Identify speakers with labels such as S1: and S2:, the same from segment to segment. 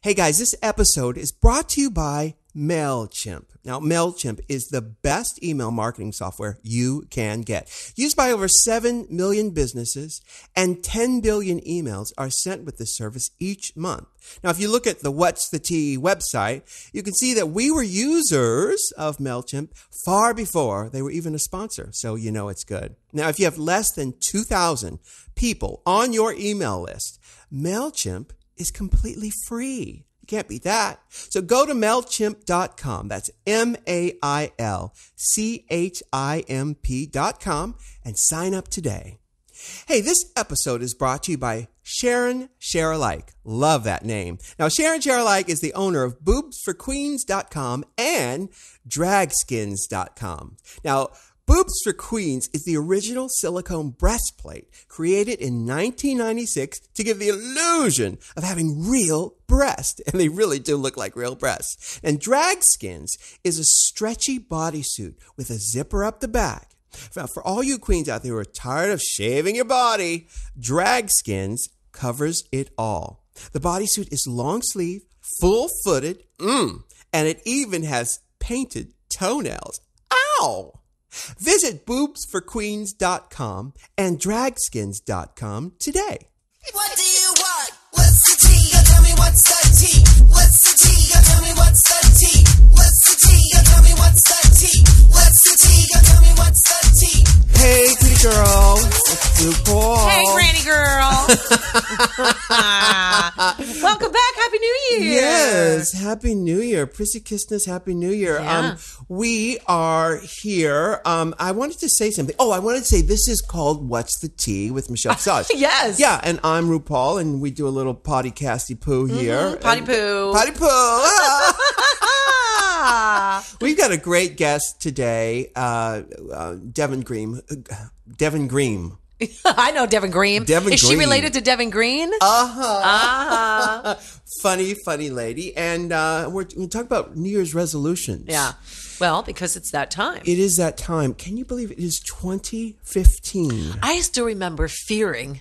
S1: Hey guys, this episode is brought to you by MailChimp. Now, MailChimp is the best email marketing software you can get. Used by over 7 million businesses, and 10 billion emails are sent with this service each month. Now, if you look at the What's the Tea website, you can see that we were users of MailChimp far before they were even a sponsor, so you know it's good. Now, if you have less than 2,000 people on your email list, MailChimp is completely free. You can't beat that. So go to MailChimp.com. That's MailChimp.com and sign up today. Hey, this episode is brought to you by Sharon Share Alike. Love that name. Now, Sharon Share Alike is the owner of boobsforqueens.com and dragskins.com. Now, Boobs for Queens is the original silicone breastplate created in 1996 to give the illusion of having real breasts. And they really do look like real breasts. And Dragskins is a stretchy bodysuit with a zipper up the back. Now, for all you queens out there who are tired of shaving your body, Dragskins covers it all. The bodysuit is long sleeve, full-footed, and it even has painted toenails. Ow! Visit boobsforqueens.com and dragskins.com today.
S2: What do you want? What's the tea? Tell me what's the tea? What's the tea? Tell me what's the tea? What's the tea? Tell me what's the tea? What's the tea? Tell me what's the tea?
S1: Hey, pretty girl. It's RuPaul.
S3: Hey, granny girl. Welcome back. Happy New Year.
S1: Yes. Happy New Year. Prissy Kissness, Happy New Year.
S3: Yeah.
S1: We are here. I wanted to say something. Oh, I wanted to say this is called What's the Tea with Michelle Visage.
S3: Yes.
S1: Yeah, and I'm RuPaul, and we do a little potty casty poo here.
S3: Potty poo.
S1: Potty poo. We've got a great guest today, Deven Green. Deven Green.
S3: I know Deven Green.
S1: Deven
S3: Is she
S1: Green.
S3: related to Deven Green?
S1: Funny lady. And we're going to talk about New Year's resolutions.
S3: Yeah. Well, because it's that time.
S1: It is that time. Can you believe it is 2015?
S3: I still remember fearing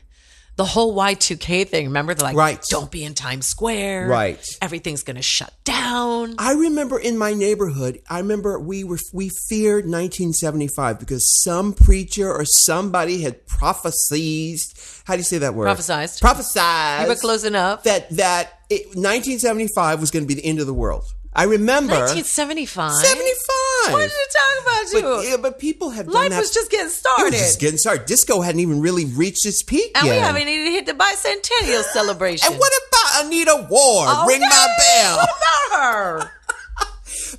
S3: the whole Y2K thing. Remember? They're like,
S1: Right.
S3: Don't be in Times Square.
S1: Right.
S3: Everything's going to shut down.
S1: I remember in my neighborhood, we feared 1975 because some preacher or somebody had prophesied. How do you say that word?
S3: Prophesized.
S1: Prophesized.
S3: You were close enough.
S1: That 1975 was going to be the end of the world. I remember
S3: 1975.
S1: 75.
S3: What did you talk about?
S1: But people have done
S3: Life
S1: that.
S3: was just getting
S1: It
S3: started.
S1: was just getting started. Disco hadn't even really reached its peak
S3: And
S1: yet.
S3: we haven't even hit the bicentennial celebration.
S1: And what about Anita Ward? Ring my bell.
S3: What about her?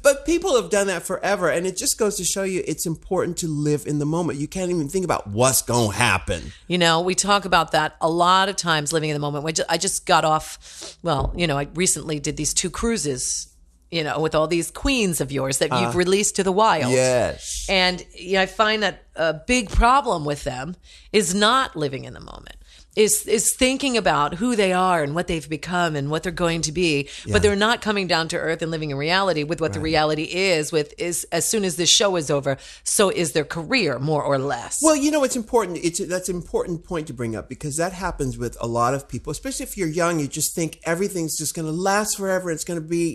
S1: But people have done that forever, and it just goes to show you it's important to live in the moment. You can't even think about what's going to happen.
S3: You know, we talk about that a lot of times, living in the moment. I just got off, I recently did these 2 cruises, with all these queens of yours that you've released to the wild.
S1: Yes.
S3: And I find that a big problem with them is not living in the moment. Is thinking about who they are and what they've become and what they're going to be, but they're not coming down to earth and living in reality with what the reality is. As soon as this show is over, so is their career, more or less.
S1: Well, it's important. That's an important point to bring up because that happens with a lot of people, especially if you're young. You just think everything's just going to last forever. It's going to be,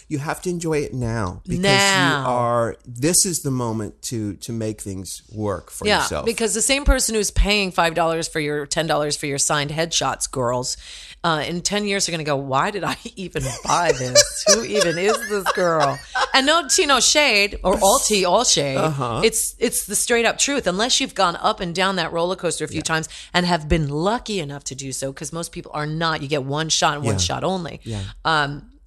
S1: you have to enjoy it now because this is the moment to make things work for yourself.
S3: Because the same person who's paying $5 for your $10 for your signed headshots, girls, in 10 years are going to go, why did I even buy this? Who even is this girl? And no shade or all tea, all shade. It's the straight up truth. Unless you've gone up and down that roller coaster a few times and have been lucky enough to do so, because most people are not. You get one shot and one shot only.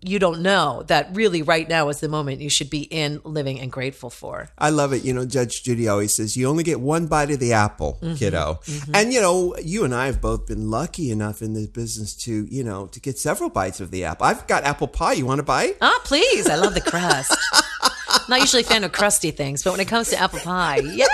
S3: You don't know that really right now is the moment you should be in, living, and grateful for.
S1: I love it. Judge Judy always says, you only get one bite of the apple, kiddo. And, you and I have both been lucky enough in this business to get several bites of the apple. I've got apple pie. You want a bite?
S3: Please. I love the crust. Not usually a fan of crusty things, but when it comes to apple pie, yes.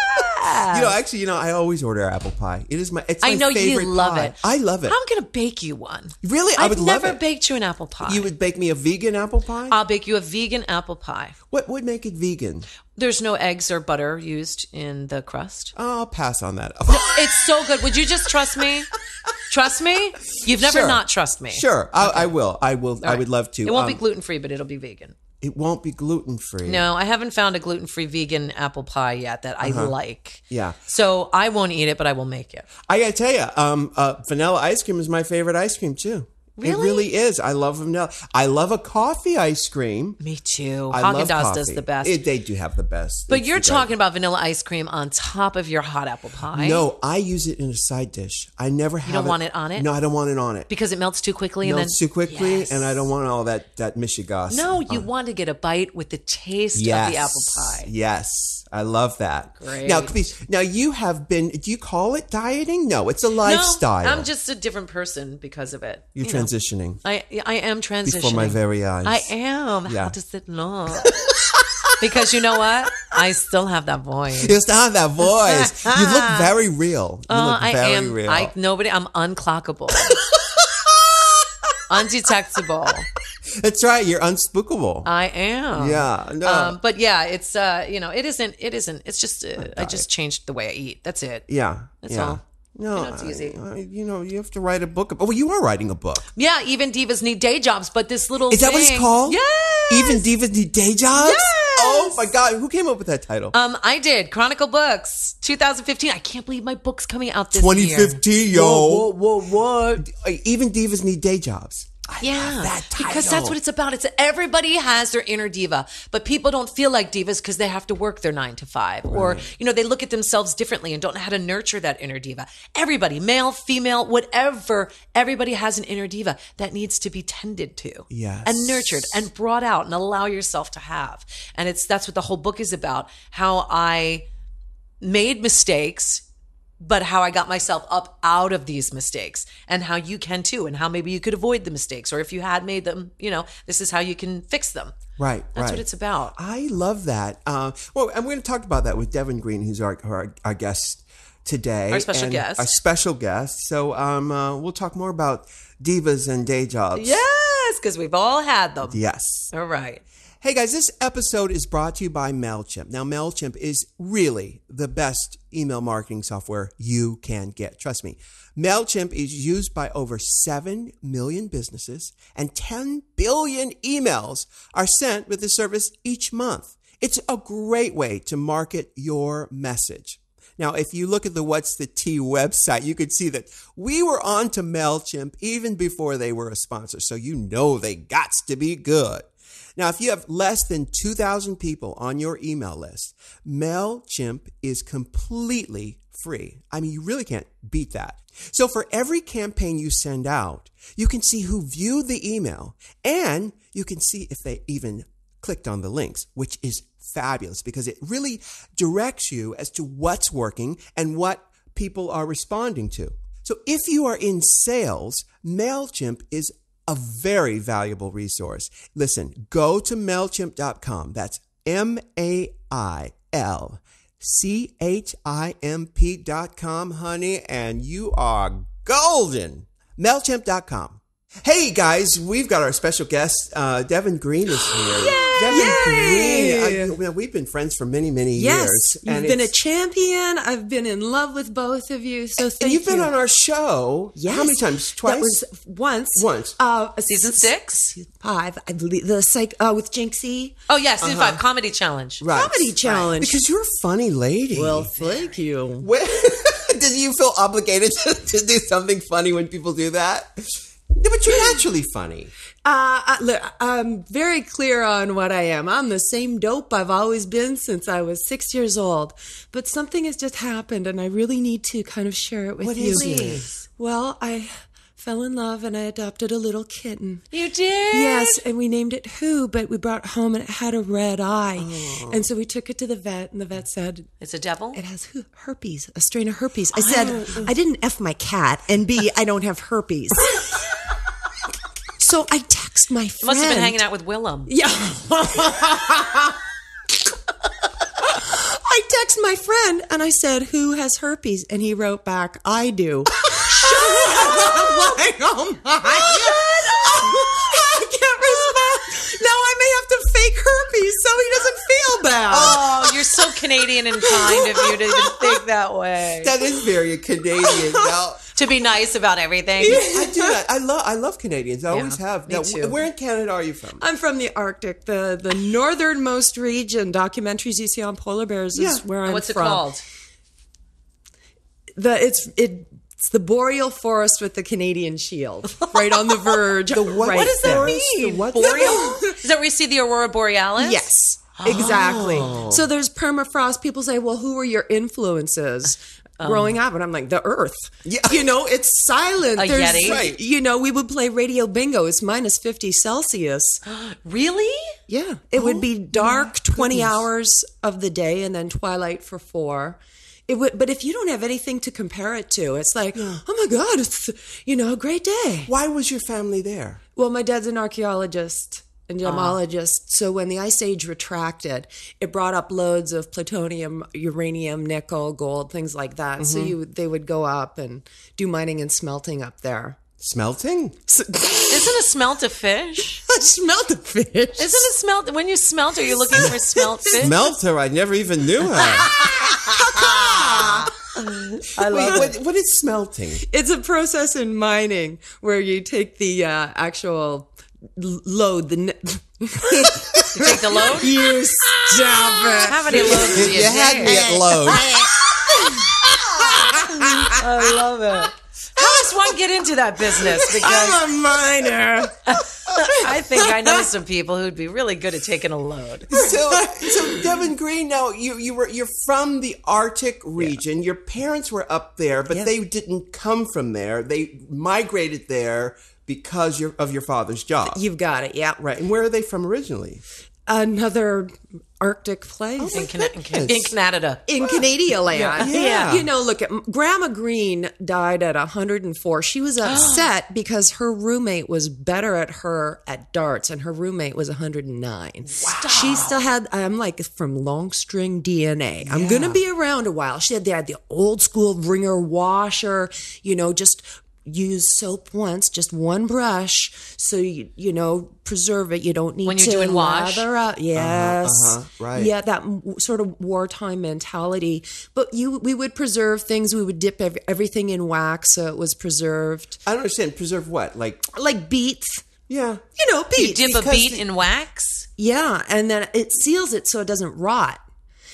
S3: Yes.
S1: I always order apple pie. It's my
S3: I know you
S1: favorite
S3: love
S1: pie.
S3: it.
S1: I love it.
S3: I'm going to bake you one.
S1: Really? I would love it.
S3: I've never baked you an apple pie.
S1: You would bake me a vegan apple pie?
S3: I'll bake you a vegan apple pie.
S1: What would make it vegan?
S3: There's no eggs or butter used in the crust.
S1: Oh, I'll pass on that.
S3: It's so good. Would you just trust me? Trust me? You've never
S1: Sure.
S3: not trust me.
S1: Sure, I will. I will. I
S3: All
S1: would
S3: right.
S1: love to.
S3: It won't be gluten-free, but it'll be vegan.
S1: It won't be gluten-free.
S3: No, I haven't found a gluten-free vegan apple pie yet that I like.
S1: Yeah.
S3: So I won't eat it, but I will make it.
S1: I gotta tell you, vanilla ice cream is my favorite ice cream too. It
S3: Really?
S1: really is. I love vanilla. I love a coffee ice cream.
S3: Me too.
S1: I love
S3: Haagen-Dazs
S1: coffee.
S3: does the best.
S1: They do have the best.
S3: But
S1: It's
S3: you're
S1: the best.
S3: talking about vanilla ice cream on top of your hot apple pie.
S1: No, I use it in a side dish. I never have.
S3: You don't want it on it?
S1: No, I don't want it on it.
S3: Because it melts too quickly.
S1: Melts
S3: and
S1: too quickly,
S3: Yes.
S1: and I don't want all that Michigas.
S3: No, you want to get a bite with the taste of the apple pie.
S1: Yes, I love that.
S3: Great.
S1: Now, please, you have been. Do you call it dieting? No, it's a lifestyle.
S3: No, I'm just a different person because of it.
S1: You're
S3: You know.
S1: transitioning
S3: I am transitioning.
S1: before my very eyes.
S3: I am.
S1: Yeah.
S3: How does it look? Because you know what? I still have that voice.
S1: You still have that voice. You look very real. You look
S3: I
S1: very
S3: am.
S1: real.
S3: I'm unclockable, undetectable.
S1: That's right. You're unspookable.
S3: I am.
S1: Yeah, no.
S3: But yeah, it's it isn't. It's just I just changed the way I eat. That's it.
S1: Yeah.
S3: That's
S1: yeah.
S3: all.
S1: No,
S3: It's easy.
S1: you have to write a book. Oh, well, you are writing a book.
S3: Yeah, even divas need day jobs, but this little
S1: Is that what it's
S3: thing-
S1: called?
S3: Yes.
S1: Even divas need day jobs?
S3: Yes.
S1: Oh my God. Who came up with that title?
S3: I did. Chronicle Books, 2015. I can't believe my book's coming out this
S1: 2015,
S3: year.
S1: yo.
S3: What?
S1: Even divas need day jobs. I
S3: Yeah,
S1: love that title.
S3: because that's what it's about. It's everybody has their inner diva, but people don't feel like divas because they have to work their 9 to 5, or they look at themselves differently and don't know how to nurture that inner diva. Everybody, male, female, whatever, everybody has an inner diva that needs to be tended to,
S1: Yes.
S3: and nurtured and brought out and allow yourself to have. And that's what the whole book is about. How I made mistakes, but how I got myself up out of these mistakes, and how you can too, and how maybe you could avoid the mistakes, or if you had made them, this is how you can fix them.
S1: Right,
S3: That's what it's about.
S1: I love that. Well, and we're going to talk about that with Deven Green, who's our guest today.
S3: Our special guest.
S1: Our special guest. So we'll talk more about divas and day jobs.
S3: Yes, because we've all had them.
S1: Yes.
S3: All right.
S1: Hey guys, this episode is brought to you by MailChimp. Now, MailChimp is really the best email marketing software you can get. Trust me. MailChimp is used by over 7 million businesses, and 10 billion emails are sent with the service each month. It's a great way to market your message. Now, if you look at the What's the Tea website, you could see that we were on to MailChimp even before they were a sponsor. So you know they gots to be good. Now, if you have less than 2,000 people on your email list, MailChimp is completely free. I mean, you really can't beat that. So for every campaign you send out, you can see who viewed the email, and you can see if they even clicked on the links, which is fabulous because it really directs you as to what's working and what people are responding to. So if you are in sales, MailChimp is a very valuable resource. Listen, go to MailChimp.com. That's MailChimp.com, honey, and you are golden. MailChimp.com. Hey guys, we've got our special guest, Deven Green is here. Deven Green. We've been friends for many, many years.
S4: You've been a champion. I've been in love with both of you. So thank you.
S1: And you've been on our show.
S4: Yes.
S1: How many times? Twice?
S4: That was once.
S1: Once.
S3: Season 6?
S4: 5, I believe. The with Jinxie.
S3: Oh, yeah, season 5, Comedy Challenge.
S1: Right.
S4: Comedy challenge.
S1: Because you're a funny lady.
S4: Well, thank you.
S1: Did you feel obligated to do something funny when people do that? No, but you're naturally funny.
S4: Look, I'm very clear on what I am. I'm the same dope I've always been since I was 6 years old. But something has just happened, and I really need to kind of share it with
S1: What
S4: you.
S1: is it?
S3: Please.
S4: Well, I fell in love, and I adopted a little kitten.
S3: You did?
S4: Yes, and we named it Who, but we brought it home and it had a red eye. And so we took it to the vet, and the vet said,
S3: It's a devil?
S4: it has herpes, a strain of herpes. I said, I didn't F my cat, and B, I don't have herpes. So I text my friend.
S3: Must have been hanging out with Willem.
S4: Yeah. I I text my friend and I said, "Who has herpes?" And he wrote back, "I do." I'm like, oh my God. I can't respond. Now I may have to fake herpes so he doesn't feel bad.
S3: Oh, you're so Canadian and kind of you to even think that way.
S1: That is very Canadian. Now,
S3: To be nice about everything.
S1: I do that. I love Canadians. I always have.
S3: me
S1: Now,
S3: too.
S1: where in Canada are you from?
S4: I'm from the Arctic, the northernmost region. Documentaries you see on polar bears is where I'm
S3: What's it
S4: from.
S3: called?
S4: It's the boreal forest with the Canadian shield, right on the verge.
S1: what?
S4: Right
S3: What does that
S4: there.
S3: mean?
S1: What?
S3: Boreal? Is that where you see the aurora borealis?
S4: Yes, exactly. So there's permafrost. People say, well, who were your influences growing up? And I'm like, the earth.
S1: Yeah.
S4: It's silent.
S3: A
S4: There's,
S3: Yeti?
S1: Right.
S4: We would play radio bingo. It's minus 50 Celsius.
S3: Really?
S4: Yeah. It would be dark 20 hours of the day and then twilight for 4. It would, but if you don't have anything to compare it to, it's like, oh my God, it's, a great day.
S1: Why was your family there?
S4: Well, my dad's an archaeologist and gemologist. So when the Ice Age retracted, it brought up loads of plutonium, uranium, nickel, gold, things like that. So they would go up and do mining and smelting up there.
S1: Smelting?
S3: Isn't a smelt a fish?
S4: I smelled the fish.
S3: Isn't a smelt, when you smelt, are you looking for smelt fish?
S1: Smelter? I never even knew her.
S3: I love it.
S1: What is smelting?
S4: It's a process in mining where you take the actual load.
S3: You take the load?
S4: You stop it.
S3: How many loads do you
S1: You had
S3: take?
S1: me at load.
S3: I love it. How does one get into that business? Because
S4: I'm a miner.
S3: I think I know some people who'd be really good at taking a load.
S1: So Deven Green, now you're from the Arctic region. Your parents were up there, but they didn't come from there. They migrated there because of your father's job.
S4: You've got it, yeah.
S1: Right. And where are they from originally?
S4: Another Arctic place.
S3: In Canada.
S4: In Canada land.
S1: Yeah.
S4: Look at Grandma Green died at 104. She was upset because her roommate was better at her at darts and her roommate was 109. Wow. She still had, I'm like, from long string DNA. I'm going to be around a while. They had the old school wringer washer, just use soap once, just one brush, so you preserve it. You don't need
S3: when you're
S4: to
S3: doing wash.
S4: lather up. Yes,
S1: right.
S4: Yeah, that sort of wartime mentality. But we would preserve things. We would dip everything in wax so it was preserved.
S1: I don't understand. Preserve what? Like
S4: beets.
S1: yeah.
S4: Beets.
S3: You dip a beet in wax?
S4: Yeah, and then it seals it so it doesn't rot.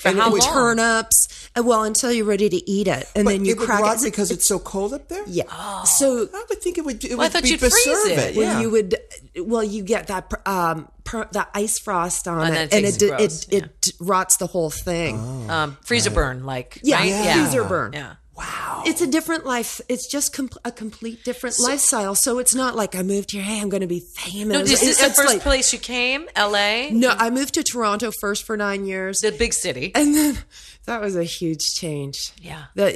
S3: For how long?
S4: Turnips, until you're ready to eat it, and then you crack
S1: rot
S4: it
S1: because it's so cold up there.
S4: Yeah. So
S1: I would think it would.
S3: I thought you'd freeze it.
S1: Yeah.
S4: you get that that ice frost on
S3: And
S4: it,
S3: then
S4: and
S3: it takes
S4: it rots the whole thing.
S3: Freezer burn, like,
S4: Yeah,
S3: right?
S4: yeah. Freezer burn.
S3: Yeah.
S1: Wow.
S4: It's a different life. It's just a complete different lifestyle. So it's not like I moved here. Hey, I'm going to be famous.
S3: No, is this the
S4: It's
S3: first
S4: like-
S3: place you came? LA?
S4: No, I moved to Toronto first for 9 years.
S3: The big city.
S4: And then that was a huge change.
S3: Yeah.
S4: That,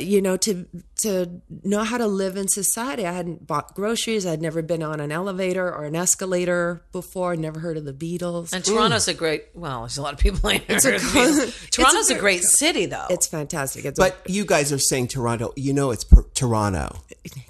S4: to know how to live in society. I hadn't bought groceries. I'd never been on an elevator or an escalator before. I'd never heard of the Beatles.
S3: And Toronto's a great, there's a lot of people in here.
S4: It's
S3: Toronto's a great city, though.
S4: It's fantastic.
S1: But you guys are saying Toronto. It's Toronto.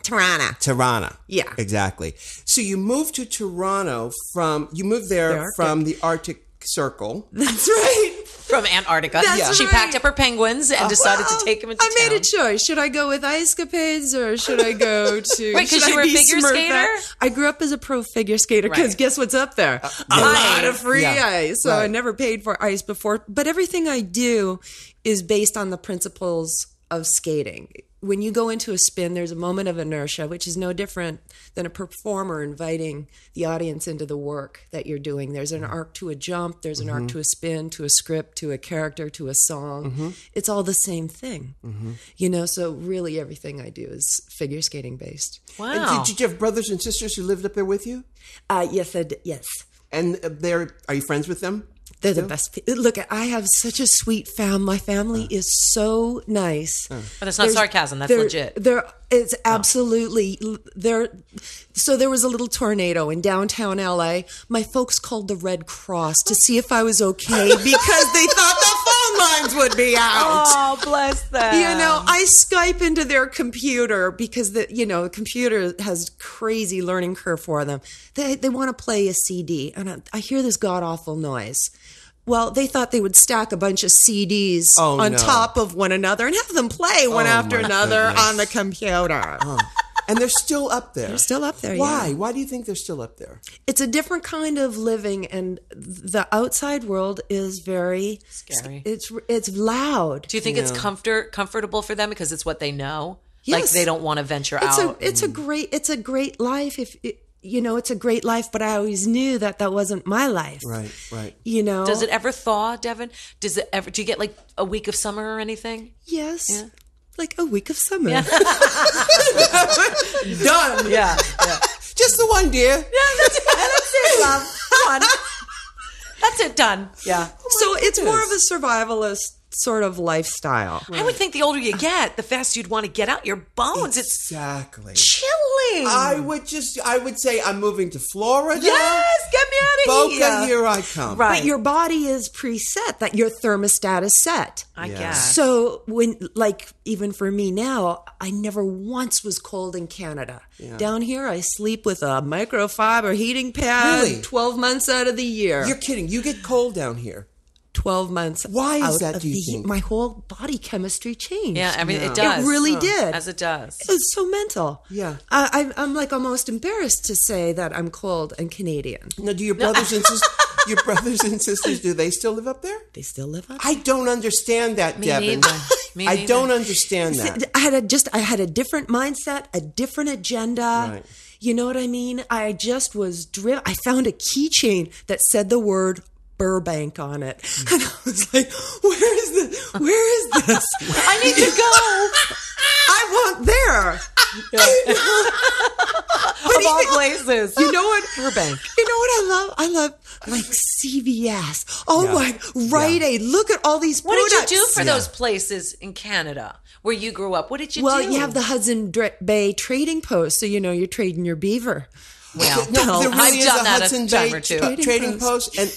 S4: Toronto.
S1: Toronto.
S4: Yeah.
S1: Exactly. So you moved to Toronto from the Arctic Circle.
S4: That's right.
S3: From Antarctica.
S4: That's
S3: She
S4: right.
S3: packed up her penguins and decided to take them into
S4: I
S3: town.
S4: made a choice. Should I go with Ice Capades or should I go to...
S3: Right, 'cause
S4: should
S3: you
S4: I
S3: were a
S4: be
S3: figure
S4: Smurfette?
S3: skater?
S4: I grew up as a pro figure skater because
S3: Right.
S4: guess what's up there? A lot of free
S1: Yeah.
S4: ice. So I
S1: Right.
S4: never paid for ice before. But everything I do is based on the principles of skating. When you go into a spin, there's a moment of inertia, which is no different than a performer inviting the audience into the work that you're doing. There's an arc to a jump, there's an arc to a spin, to a script, to a character, to a song. It's all the same thing. So really everything I do is figure skating based.
S3: Wow.
S1: And did you have brothers and sisters who lived up there with you?
S4: Yes, I did. Yes.
S1: And are you friends with them?
S4: They're the best. Look, I have such a sweet family. My family is so nice.
S3: But that's not sarcasm. That's legit.
S4: It's absolutely there. So there was a little tornado in downtown LA. My folks called the Red Cross to see if I was okay because they thought the phone phone lines would be out.
S3: Oh, bless them.
S4: I Skype into their computer because the computer has crazy learning curve for them. They want to play a CD, and I hear this god awful noise. Well, they thought they would stack a bunch of CDs on top of one another and have them play one after another on the computer.
S1: And they're still up there.
S4: They're still up there.
S1: Why?
S4: Yeah.
S1: Why do you think they're still up there?
S4: It's a different kind of living, and the outside world is very
S3: scary.
S4: It's loud.
S3: Do you think it's comfortable for them because it's what they know?
S4: Yes.
S3: Like they don't want to venture out.
S4: It's a great life. It's a great life, but I always knew that wasn't my life.
S1: Right.
S3: Does it ever thaw, Deven? Do you get like a week of summer or anything?
S4: Yes.
S3: Yeah.
S4: Like a week of summer.
S3: Yeah.
S1: Done.
S3: Yeah.
S1: Just the one, dear.
S3: Yeah, that's it, love. One. That's it, done. Yeah.
S4: So it's more of a survivalist sort of lifestyle.
S3: I would think the older you get, the faster you'd want to get out your bones.
S1: Exactly.
S3: It's chilling.
S1: I would say I'm moving to Florida.
S3: Yes, get me out of
S1: Boca, here I come.
S3: Right.
S4: But your body is preset, that your thermostat is set.
S3: I guess.
S4: So even for me now, I never once was cold in Canada.
S1: Yeah.
S4: Down here, I sleep with a microfiber heating pad
S1: Really?
S4: 12 months out of the year.
S1: You're kidding. You get cold down here.
S4: 12 months.
S1: Why is
S4: out
S1: that,
S4: of
S1: do you
S4: the heat.
S1: think?
S4: My whole body chemistry changed.
S3: Yeah, I mean, it does.
S4: It really did.
S3: As it does.
S4: It was so mental.
S1: Yeah.
S4: I'm like almost embarrassed to say that I'm cold and Canadian.
S1: Now, do your brothers and sisters, do they still live up there?
S4: They still live up.
S1: I don't understand that,
S3: Me
S1: Deven.
S3: neither. Me
S1: I
S3: neither.
S1: don't understand that.
S4: I had a different mindset, a different agenda.
S1: Right.
S4: You know what I mean? I just was driven. I found a keychain that said the word Burbank on it. And I was like, where is this?
S3: I need to go.
S4: I want there.
S3: Of all places.
S4: You know what?
S3: Burbank.
S4: You know what I love? I love like CVS. Oh my, Rite Aid. Look at all these
S3: What
S4: products.
S3: did you do for those places in Canada where you grew up? What did you do?
S4: Well, you have the Hudson Bay Trading Post, so you're trading your beaver.
S3: Well,
S1: No, there really
S3: I've
S1: is
S3: done
S1: a
S3: that
S1: Hudson
S3: a time
S1: Bay
S3: or two.
S1: trading post. And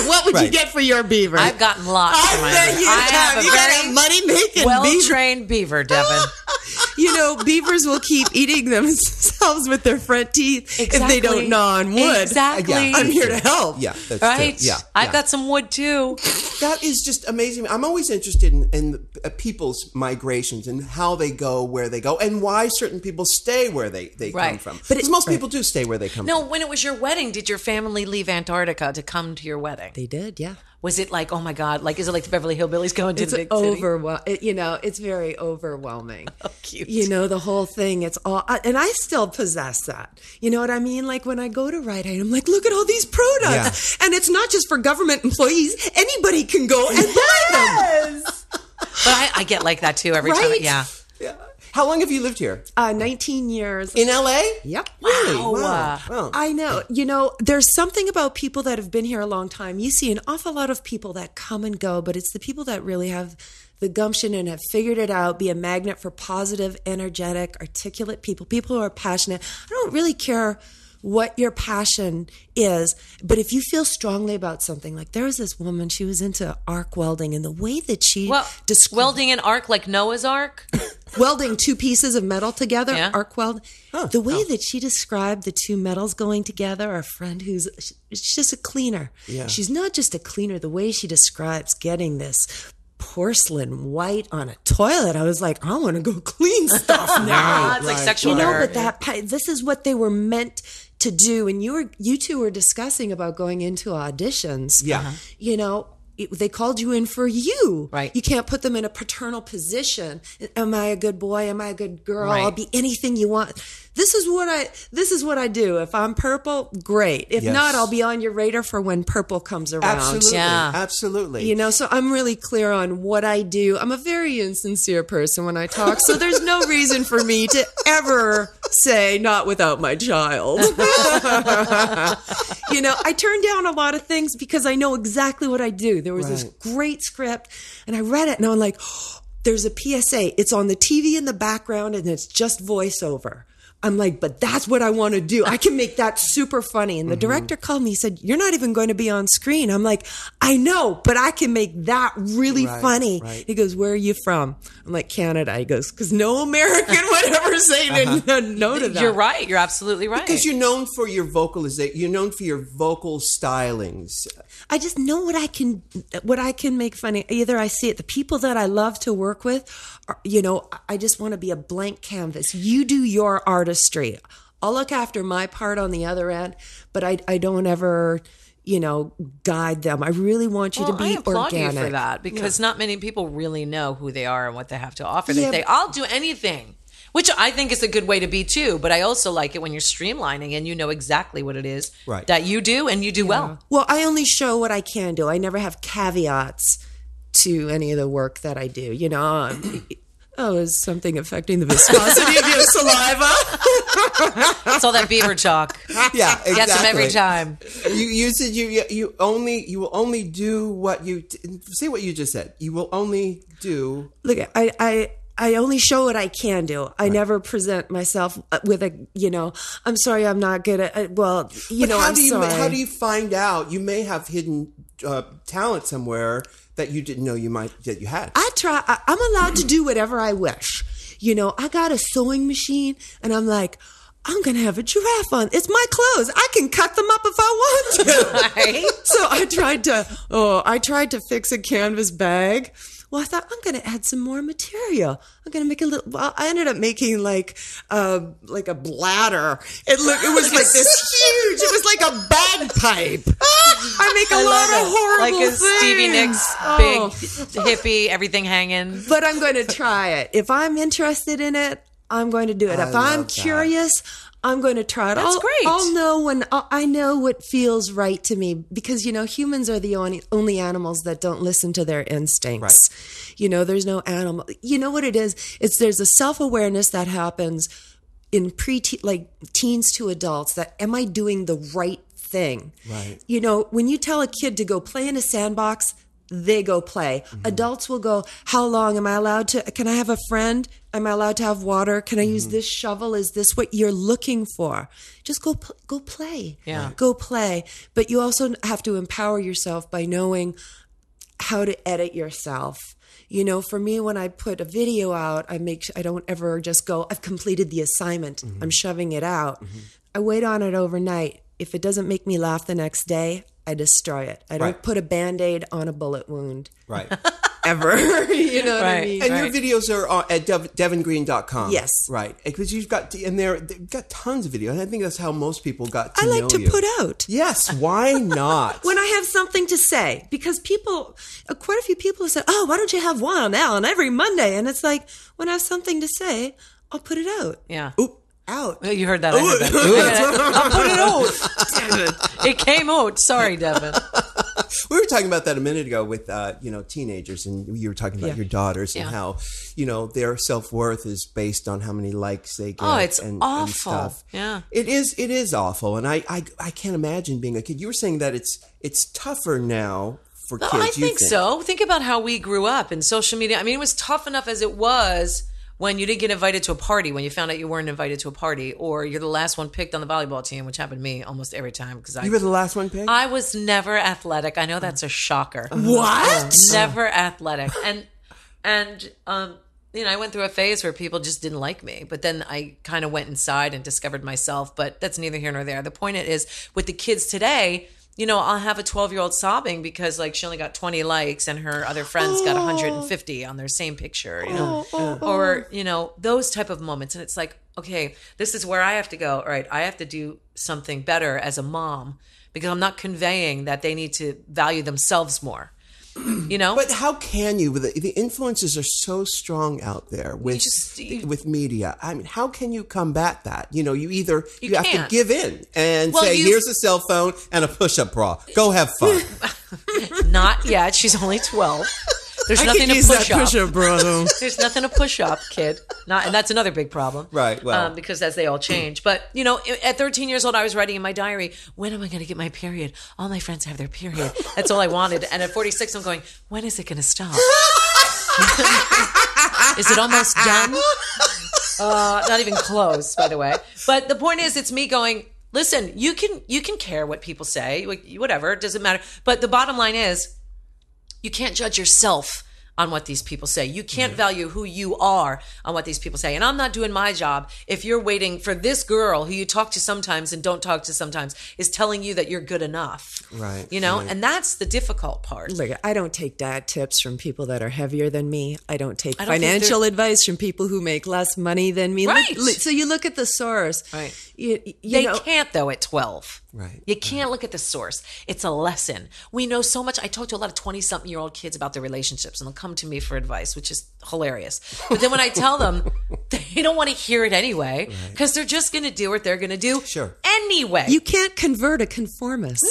S4: What would you
S1: Right.
S4: get for your beaver?
S3: I've gotten lots for my
S4: bet
S3: beaver.
S4: you
S3: I
S4: have.
S3: have a
S4: You got a
S3: very
S4: money-making beaver.
S3: well-trained beaver, Deven.
S4: Beavers will keep eating themselves with their front teeth if they don't gnaw on wood.
S3: Exactly.
S1: Yeah.
S4: I'm here to help.
S1: yeah, that's
S3: Right?
S1: true. Yeah,
S3: I've got some wood too.
S1: That is just amazing. I'm always interested in people's migrations and how they go, where they go, and why certain people stay where they come
S3: Right.
S1: from.
S4: But
S1: Because most people do stay where they come
S3: No,
S1: from.
S3: when it was your wedding, did your family leave Antarctica to come to your wedding?
S4: They did, yeah.
S3: Was it like, oh my God, like, is it like the Beverly Hillbillies going to
S4: It's
S3: the big city?
S4: it's very overwhelming.
S3: Oh, cute.
S4: The whole thing, it's all, and I still possess that. You know what I mean? Like when I go to Rite Aid, I'm like, look at all these products. And it's not just for government employees. Anybody can go and buy them.
S3: But I get like that too every time.
S4: Right?
S3: Yeah.
S1: Yeah. How long have you lived here?
S4: 19 years.
S1: In LA?
S4: Yep.
S1: Really?
S3: Wow.
S1: Wow.
S4: I know. There's something about people that have been here a long time. You see an awful lot of people that come and go, but it's the people that really have the gumption and have figured it out, be a magnet for positive, energetic, articulate people who are passionate. I don't really care what your passion is, but if you feel strongly about something, like there was this woman, she was into arc welding, and the way that she
S3: Welding an arc like Noah's Ark?
S4: welding two pieces of metal together,
S3: Yeah.
S4: arc weld. The way that she described the two metals going together, a friend who's she's just a cleaner.
S1: Yeah.
S4: She's not just a cleaner. The way she describes getting this porcelain white on a toilet, I was like, I want to go clean stuff now.
S3: It's like sexual
S4: But
S3: nerve.
S4: this is what they were meant to do. And you two were discussing about going into auditions.
S1: Yeah.
S4: They called you in for you.
S3: Right.
S4: You can't put them in a paternal position. Am I a good boy? Am I a good girl?
S3: Right.
S4: I'll be anything you want. This is what I do. If I'm purple, great. If
S1: Yes.
S4: not, I'll be on your radar for when purple comes around.
S1: Absolutely.
S3: Yeah.
S1: Absolutely.
S4: So I'm really clear on what I do. I'm a very insincere person when I talk, so there's no reason for me to ever say not without my child. I turn down a lot of things because I know exactly what I do. There was this great script, and I read it, and I'm like, there's a PSA. It's on the TV in the background, and it's just voiceover. I'm like, but that's what I want to do. I can make that super funny. And the director called me, he said, you're not even going to be on screen. I'm like, I know, but I can make that really funny. Right. He goes, where are you from? I'm like, Canada. He goes, because no American would ever say no to that.
S3: You're right. You're absolutely right.
S1: Because you're known for your vocalization. You're known for your vocal stylings.
S4: I just know what I can make funny. Either I see it. The people that I love to work with, are, I just want to be a blank canvas. You do your artistry. I'll look after my part on the other end, but I don't ever, guide them. I really want you to be
S3: I applaud
S4: organic.
S3: you for that because not many people really know who they are and what they have to offer. They say, I'll do anything. Which I think is a good way to be too, but I also like it when you're streamlining and you know exactly what it is that you do and you do well.
S4: Well, I only show what I can do. I never have caveats to any of the work that I do. Is something affecting the viscosity of your saliva?
S3: It's all that beaver chalk.
S1: Yeah, exactly.
S3: Gets them every time.
S1: You said you will only do what you say. What you just said. You will only do.
S4: Look, I only show what I can do. I never present myself with I'm sorry, I'm not good at,
S1: I'm sorry. How do you find out? You may have hidden talent somewhere that you didn't know that you had.
S4: I'm allowed to do whatever I wish. I got a sewing machine and I'm like, I'm going to have a giraffe on. It's my clothes. I can cut them up if I want to.
S3: Right?
S4: So I tried to fix a canvas bag. Well, I thought I'm going to add some more material. I'm going to make I ended up making like a bladder. It was like this huge. It was like a bagpipe. I make a lot of horrible
S3: like a
S4: things.
S3: Stevie Nicks, big hippie, everything hanging.
S4: But I'm going to try it. If I'm interested in it, I'm going to do it. If I'm curious, I'm going to try it.
S3: That's great.
S4: I'll know when I know what feels right to me because, humans are the only animals that don't listen to their instincts. Right. There's no animal. You know what it is? There's a self-awareness that happens in teens to adults that am I doing the right thing? Right. When you tell a kid to go play in a sandbox, they go play. Mm-hmm. Adults will go, how long am I allowed to, can I have a friend? Am I allowed to have water? Can I use this shovel? Is this what you're looking for? Just go play.
S3: Yeah.
S4: Go play. But you also have to empower yourself by knowing how to edit yourself. For me, when I put a video out, I don't ever just go, I've completed the assignment. Mm-hmm. I'm shoving it out. Mm-hmm. I wait on it overnight. If it doesn't make me laugh the next day, I destroy it. I don't put a Band-Aid on a bullet wound. Right. Ever. You know what I mean?
S1: And your videos are at devengreen.com.
S4: Yes.
S1: Right. Because they've got tons of videos. And I think that's how most people got to know you.
S4: I like to put out.
S1: Yes. Why not?
S4: When I have something to say. Because quite a few people have said, oh, why don't you have one on every Monday? And it's like, when I have something to say, I'll put it out.
S3: Yeah.
S1: Oop. Out.
S3: Well, you heard that. I heard that. I'll put it out. Damn it. It came out. Sorry, Devin.
S1: We were talking about that a minute ago with teenagers, and you were talking about your daughters and how their self-worth is based on how many likes they get.
S3: Oh, it's
S1: and
S3: awful.
S1: And stuff.
S3: Yeah,
S1: it is awful, and I can't imagine being a kid. You were saying that it's tougher now for kids.
S3: I think so. Think about how we grew up in social media. I mean, it was tough enough as it was. When you didn't get invited to a party, when you found out you weren't invited to a party, or you're the last one picked on the volleyball team, which happened to me almost every time. You
S1: were the last one picked?
S3: I was never athletic. I know that's a shocker.
S4: What?
S3: Never athletic. And I went through a phase where people just didn't like me. But then I kind of went inside and discovered myself. But that's neither here nor there. The point is, with the kids today, I'll have a 12-year-old sobbing because she only got 20 likes and her other friends got 150 on their same picture, or, those type of moments. And it's like, okay, this is where I have to go. All right, I have to do something better as a mom because I'm not conveying that they need to value themselves more.
S1: But how can you? The influences are so strong out there with media. I mean, how can you combat that? You have to give in and say, here's a cell phone and a push-up bra. Go have fun.
S3: Not yet. She's only 12. There's nothing to push up.
S4: Push-up bra, though.
S3: There's nothing to push up, kid. And that's another big problem.
S1: Right. Well,
S3: because as they all change. But, at 13 years old, I was writing in my diary, when am I going to get my period? All my friends have their period. That's all I wanted. And at 46, I'm going, when is it going to stop? Is it almost done? Not even close, by the way. But the point is, it's me going, listen, you can care what people say, whatever, it doesn't matter. But the bottom line is, you can't judge yourself on what these people say. You can't value who you are on what these people say. And I'm not doing my job if you're waiting for this girl who you talk to sometimes and don't talk to sometimes is telling you that you're good enough.
S1: Right.
S3: You know,
S1: right.
S3: and that's the difficult part.
S4: Look, I don't take dad tips from people that are heavier than me. I don't take
S3: I don't think
S4: financial advice from people who make less money than me.
S3: Right.
S4: So you look at the source.
S3: Right.
S4: You
S3: They
S4: know,
S3: can't, though, at 12.
S1: Right.
S3: You can't look at the source. It's a lesson. We know so much. I talk to a lot of 20-something-year-old kids about their relationships, and they'll come to me for advice, which is hilarious. But then when I tell them, they don't want to hear it anyway, because they're just going to do what they're going to do anyway.
S4: you can't convert a conformist.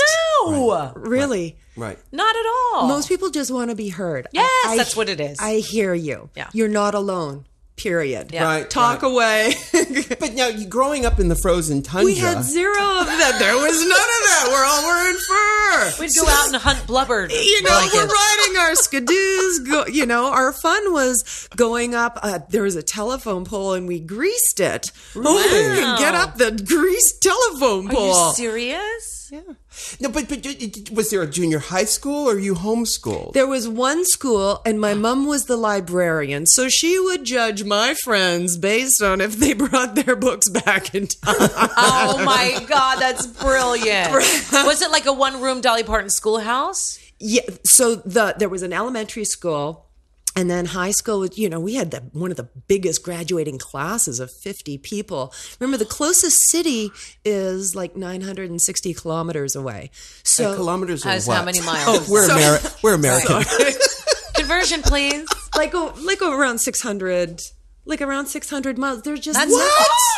S3: No!
S4: Really.
S1: Right.
S3: Not at all.
S4: Most people just want to be heard.
S3: Yes, that's what it is.
S4: I hear you.
S3: Yeah.
S4: You're not alone. Period.
S3: Yeah.
S1: Right.
S4: Talk away.
S1: But now, growing up in the frozen tundra.
S4: We had zero of that. There was none of that. We're all wearing fur.
S3: We'd go out and hunt blubber.
S4: We're riding our skidoos. Our fun was going up. There was a telephone pole, and we greased it.
S3: Wow.
S4: Get up the greased telephone
S3: Are
S4: pole.
S3: you serious?
S1: Yeah. No, but was there a junior high school or you homeschooled?
S4: There was one school, and my mom was the librarian, so she would judge my friends based on if they brought their books back in time.
S3: Oh my God, that's brilliant. Was it like a one-room Dolly Parton schoolhouse?
S4: Yeah. So there was an elementary school. And then high school, we had one of the biggest graduating classes of 50 people. Remember, the closest city is like 960 kilometers away. So
S1: kilometers or
S3: As
S1: what?
S3: how many miles?
S1: Oh, we're American.
S3: Conversion, please.
S4: like around 600. Like around 600 miles. They're just
S3: That's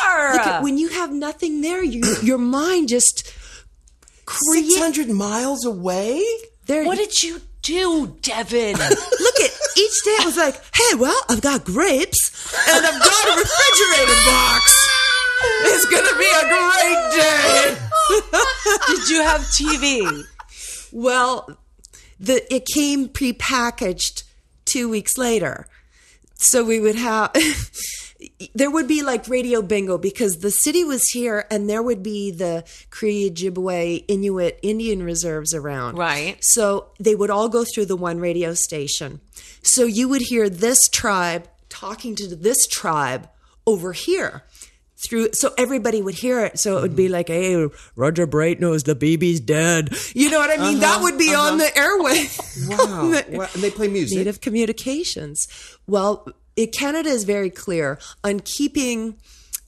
S3: far.
S4: Look at, when you have nothing there, your mind just creates.
S1: 600 miles away?
S3: What did you do, Devin?
S4: Look at each day. I was like, hey, well, I've got grapes and I've got a refrigerator box. It's going to be a great day.
S3: Did you have TV?
S4: Well, it came prepackaged 2 weeks later. So we would have, there would be like radio bingo because the city was here and there would be the Cree, Ojibwe, Inuit, Indian reserves around.
S3: Right.
S4: So they would all go through the one radio station. So you would hear this tribe talking to this tribe over here. So everybody would hear it. So it would be like, hey, Roger Bright knows the baby's dead. You know what I mean? That would be on the airway.
S1: Wow. And they play music.
S4: Native communications. Well, Canada is very clear on keeping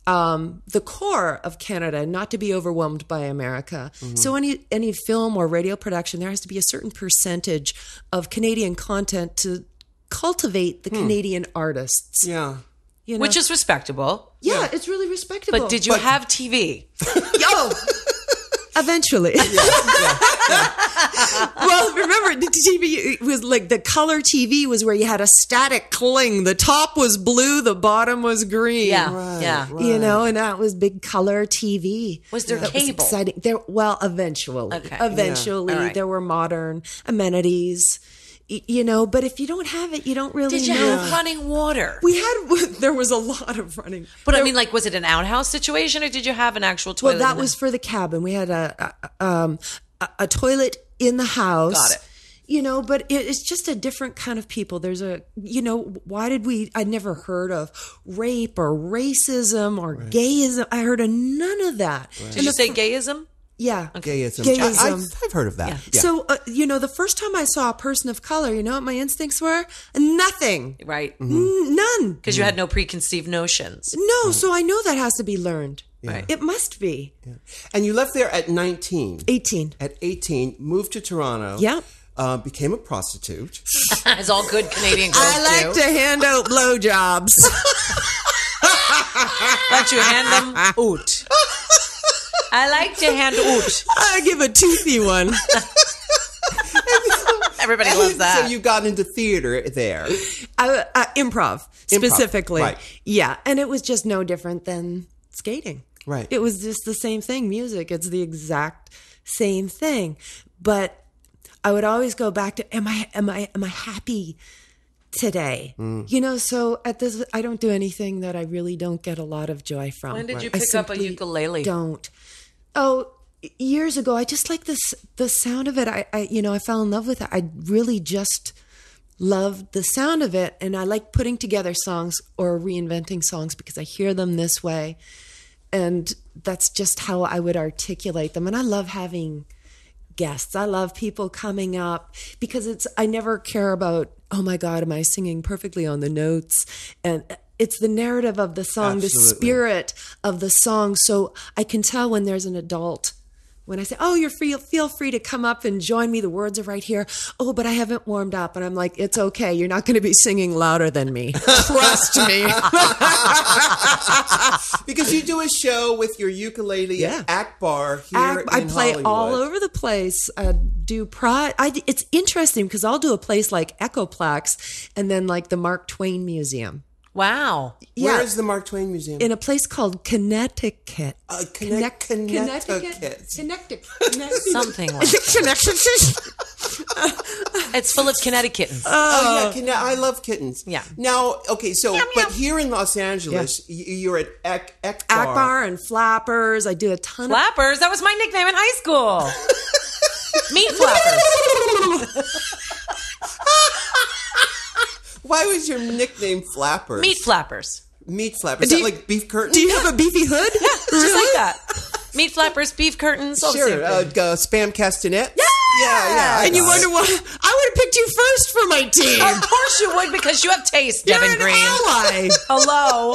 S4: the core of Canada not to be overwhelmed by America. Mm-hmm. So any film or radio production, there has to be a certain percentage of Canadian content to cultivate the Canadian artists.
S1: Yeah.
S3: Which is respectable.
S4: Yeah, it's really respectable.
S3: But did you have TV?
S4: Yo! Eventually. Well, remember, the TV was like the color TV was where you had a static cling. The top was blue, the bottom was green.
S3: Yeah,
S1: Right,
S3: yeah.
S1: right.
S4: And that was big color TV.
S3: Was there
S4: That
S3: cable?
S4: Was exciting.
S3: Okay.
S4: Eventually. Eventually,
S3: Yeah. All right.
S4: there were modern amenities. But if you don't have it, you don't really
S3: Did you
S4: know.
S3: have running water?
S4: There was a lot of running.
S3: But I mean, like, was it an outhouse situation or did you have an actual toilet?
S4: Well, that was for the cabin. We had a toilet in the house.
S3: Got it.
S4: But it's just a different kind of people. There's I'd never heard of rape or racism or gayism. I heard of none of that.
S1: Right.
S3: Did you say gayism?
S4: Yeah.
S1: Gayism.
S4: Gayism.
S1: I've heard of that. Yeah.
S4: So, the first time I saw a person of color, you know what my instincts were? Nothing.
S3: Right.
S4: None.
S3: Because you had no preconceived notions.
S4: No, so I know that has to be learned.
S1: Yeah.
S4: It must be.
S1: Yeah. And you left there at 19.
S4: 18.
S1: At 18, moved to Toronto.
S4: Yeah.
S1: Became a prostitute.
S3: As all good Canadian girls
S4: I like
S3: do.
S4: to hand out blowjobs.
S3: Don't you hand them out? I like to hand out.
S4: I give a toothy one.
S3: Everybody loves that.
S1: So you got into theater there.
S4: Improv, specifically.
S1: Right.
S4: Yeah. And it was just no different than skating.
S1: Right.
S4: It was just the same thing. Music, it's the exact same thing. But I would always go back to, am I happy today. So at this, I don't do anything that I really don't get a lot of joy from.
S3: When did you
S4: I
S3: pick up a
S4: simply
S3: ukulele?
S4: Don't. Oh, years ago, I just like the sound of it. I fell in love with it. I really just loved the sound of it, and I like putting together songs or reinventing songs because I hear them this way, and that's just how I would articulate them. And I love having guests. I love people coming up because I never care about, oh my God, am I singing perfectly on the notes? And it's the narrative of the song,
S1: Absolutely.
S4: the spirit of the song. So I can tell when there's an adult. When I say, oh, feel free to come up and join me. The words are right here. Oh, but I haven't warmed up. And I'm like, it's okay. You're not going to be singing louder than me. Trust me.
S1: Because you do a show with your ukulele at Akbar here
S4: I
S1: in
S4: play
S1: Hollywood.
S4: all over the place. It's interesting because I'll do a place like Echoplex and then like the Mark Twain Museum.
S3: Wow.
S1: Where is the Mark Twain Museum?
S4: In a place called Connecticut.
S1: Connecticut.
S3: Something like that. It's full of Connecticutans.
S1: I love kittens.
S3: Yeah.
S1: Now, okay, so, but here in Los Angeles, you're at Akbar.
S4: Akbar and Flappers. I do a ton
S3: Flappers. That was my nickname in high school. Meat flappers.
S1: Why was your nickname Flappers?
S3: Meat flappers.
S1: Meat Flappers. Is that like beef curtains?
S4: Do you have a beefy hood?
S3: Yeah, just like that. Meat flappers, beef curtains, all the
S1: Sure.
S3: same thing.
S1: Spam castanets?
S4: Yeah.
S1: Yeah.
S4: And you wonder why I would have picked you first for my team.
S3: Of course you would, because you have taste,
S4: You're
S3: Deven
S4: an
S3: Green.
S4: ally.
S3: Hello.